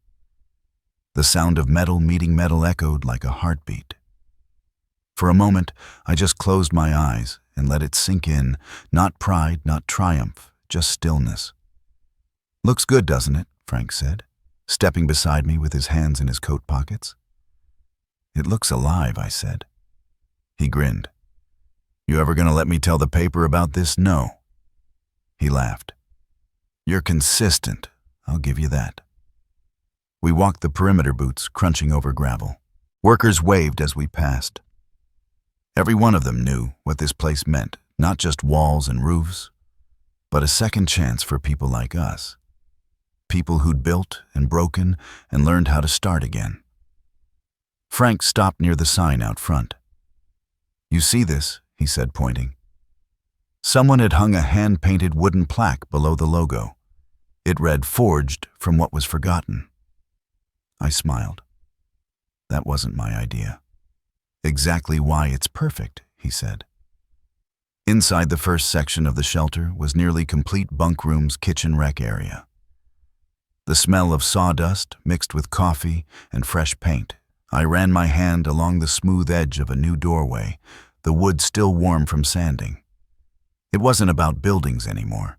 The sound of metal meeting metal echoed like a heartbeat. For a moment, I just closed my eyes and let it sink in, not pride, not triumph, just stillness. "Looks good, doesn't it?" Frank said, stepping beside me with his hands in his coat pockets. "It looks alive," I said. He grinned. "You ever gonna let me tell the paper about this?" "No." He laughed. "You're consistent, I'll give you that." We walked the perimeter boots, crunching over gravel. Workers waved as we passed. Every one of them knew what this place meant, not just walls and roofs, but a second chance for people like us. People who'd built and broken and learned how to start again. Frank stopped near the sign out front. "You see this?" he said, pointing. Someone had hung a hand-painted wooden plaque below the logo. It read, "Forged from what was forgotten." I smiled. That wasn't my idea. "Exactly why it's perfect," he said. Inside the first section of the shelter was nearly complete bunk room's kitchen rec area. The smell of sawdust mixed with coffee and fresh paint. I ran my hand along the smooth edge of a new doorway, the wood still warm from sanding. It wasn't about buildings anymore.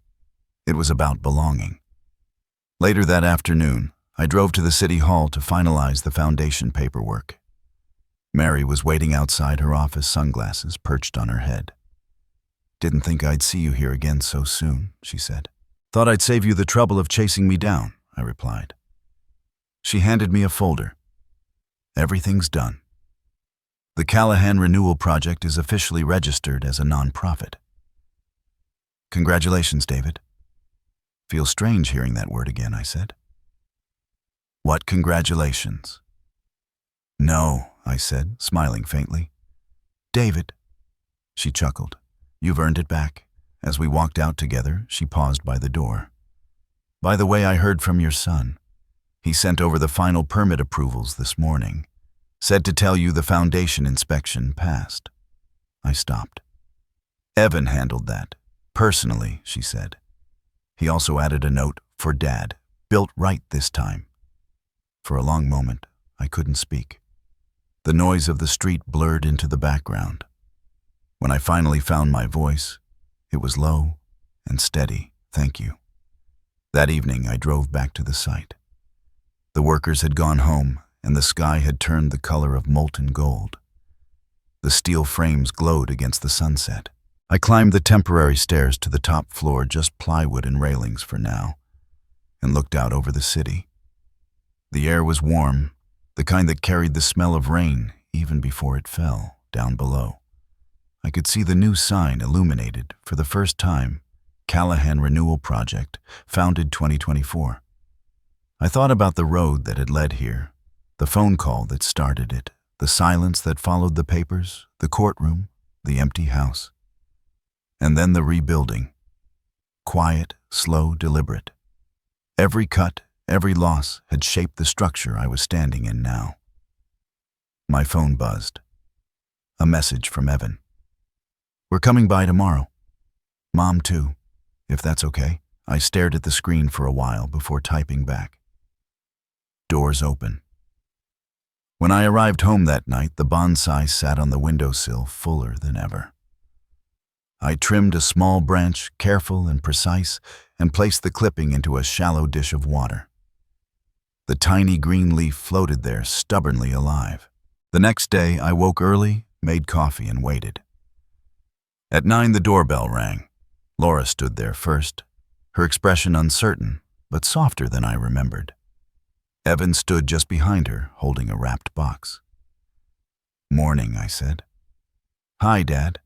It was about belonging. Later that afternoon, I drove to the city hall to finalize the foundation paperwork. Mary was waiting outside her office, sunglasses perched on her head. "Didn't think I'd see you here again so soon," she said. "Thought I'd save you the trouble of chasing me down," I replied. She handed me a folder. "Everything's done. The Callahan Renewal Project is officially registered as a nonprofit." "Congratulations, David." "Feels strange hearing that word again," I said. "What congratulations?" "No," I said, smiling faintly. "David." She chuckled. "You've earned it back, As we walked out together, she paused by the door. "By the way, I heard from your son. He sent over the final permit approvals this morning. Said to tell you the foundation inspection passed." I stopped. "Evan handled that. Personally," she said. He also added a note, "For Dad. Built right this time." For a long moment, I couldn't speak. The noise of the street blurred into the background. When I finally found my voice, it was low and steady. "Thank you." That evening, I drove back to the site. The workers had gone home, and the sky had turned the color of molten gold. The steel frames glowed against the sunset. I climbed the temporary stairs to the top floor, just plywood and railings for now, and looked out over the city. The air was warm, the kind that carried the smell of rain even before it fell down below. I could see the new sign illuminated for the first time, Callahan Renewal Project, founded 2024. I thought about the road that had led here, the phone call that started it, the silence that followed the papers, the courtroom, the empty house. And then the rebuilding. Quiet, slow, deliberate. Every cut, every loss had shaped the structure I was standing in now. My phone buzzed. A message from Evan. "We're coming by tomorrow. Mom too, if that's okay." I stared at the screen for a while before typing back. Doors open. When I arrived home that night, the bonsai sat on the windowsill fuller than ever. I trimmed a small branch, careful and precise, and placed the clipping into a shallow dish of water. The tiny green leaf floated there, stubbornly alive. The next day, I woke early, made coffee, and waited. At 9, the doorbell rang. Laura stood there first, her expression uncertain, but softer than I remembered. Evan stood just behind her, holding a wrapped box. "Morning," I said. "Hi, Dad,"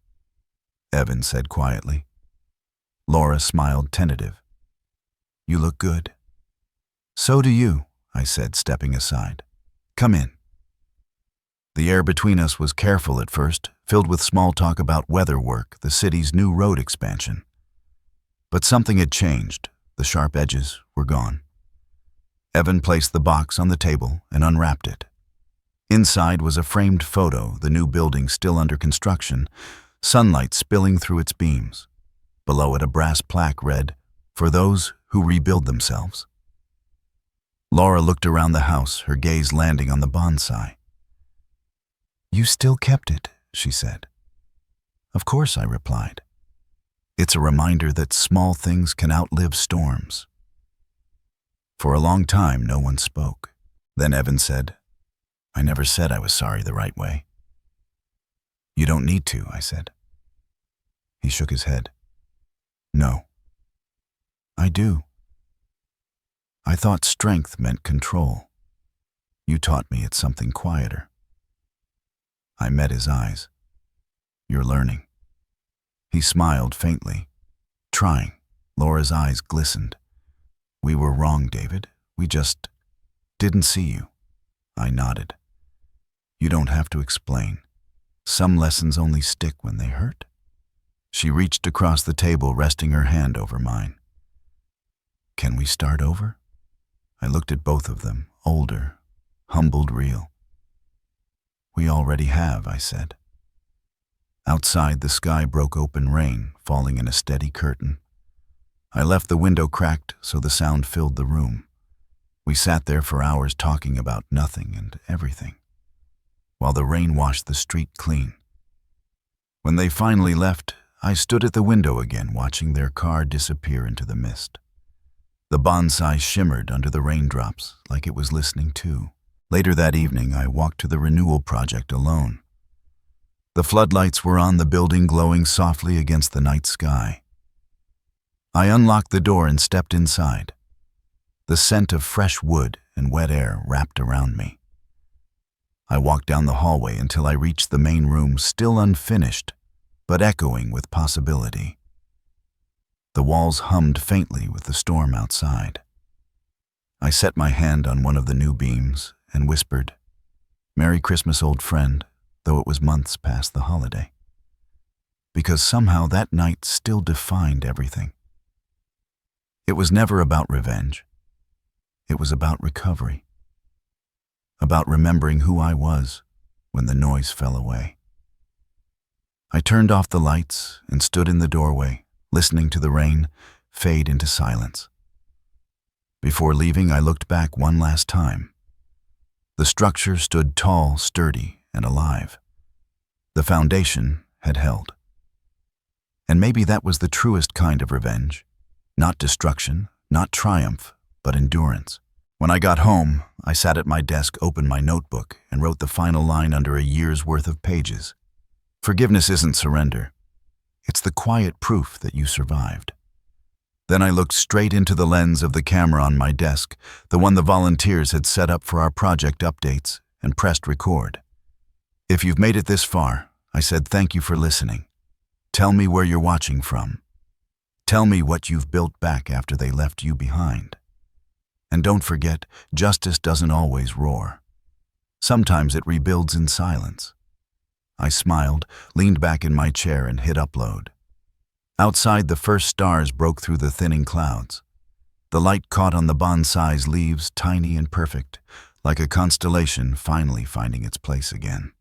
Evan said quietly. Laura smiled, tentative. "You look good." "So do you," I said, stepping aside. "Come in." The air between us was careful at first, filled with small talk about weather work, the city's new road expansion. But something had changed. The sharp edges were gone. Evan placed the box on the table and unwrapped it. Inside was a framed photo, the new building still under construction, sunlight spilling through its beams. Below it, a brass plaque read, "For those who rebuild themselves." Laura looked around the house, her gaze landing on the bonsai. "You still kept it," she said. "Of course," I replied. "It's a reminder that small things can outlive storms." For a long time, no one spoke. Then Evan said, "I never said I was sorry the right way." "You don't need to," I said. He shook his head. "No. I do. I thought strength meant control. You taught me it's something quieter." I met his eyes. "You're learning." He smiled faintly. "Trying." Laura's eyes glistened. "We were wrong, David. We just didn't see you." I nodded. "You don't have to explain. Some lessons only stick when they hurt." She reached across the table, resting her hand over mine. "Can we start over?" I looked at both of them, older, humbled, real. "We already have," I said. Outside, the sky broke open, rain falling in a steady curtain. I left the window cracked so the sound filled the room. We sat there for hours talking about nothing and everything, while the rain washed the street clean. When they finally left, I stood at the window again, watching their car disappear into the mist. The bonsai shimmered under the raindrops, like it was listening too. Later that evening, I walked to the renewal project alone. The floodlights were on the building, glowing softly against the night sky. I unlocked the door and stepped inside. The scent of fresh wood and wet air wrapped around me. I walked down the hallway until I reached the main room, still unfinished, but echoing with possibility. The walls hummed faintly with the storm outside. I set my hand on one of the new beams and whispered, "Merry Christmas, old friend," though it was months past the holiday. because somehow that night still defined everything. It was never about revenge. It was about recovery. About remembering who I was when the noise fell away. I turned off the lights and stood in the doorway, listening to the rain fade into silence. Before leaving, I looked back one last time. The structure stood tall, sturdy, and alive. The foundation had held. And maybe that was the truest kind of revenge. Not destruction, not triumph, but endurance. When I got home, I sat at my desk, opened my notebook, and wrote the final line under a year's worth of pages. Forgiveness isn't surrender. It's the quiet proof that you survived. Then I looked straight into the lens of the camera on my desk, the one the volunteers had set up for our project updates, and pressed record. If you've made it this far, I said thank you for listening. Tell me where you're watching from. Tell me what you've built back after they left you behind. And don't forget, justice doesn't always roar. Sometimes it rebuilds in silence. I smiled, leaned back in my chair, and hit upload. Outside, the first stars broke through the thinning clouds. The light caught on the bonsai's leaves, tiny and perfect, like a constellation finally finding its place again.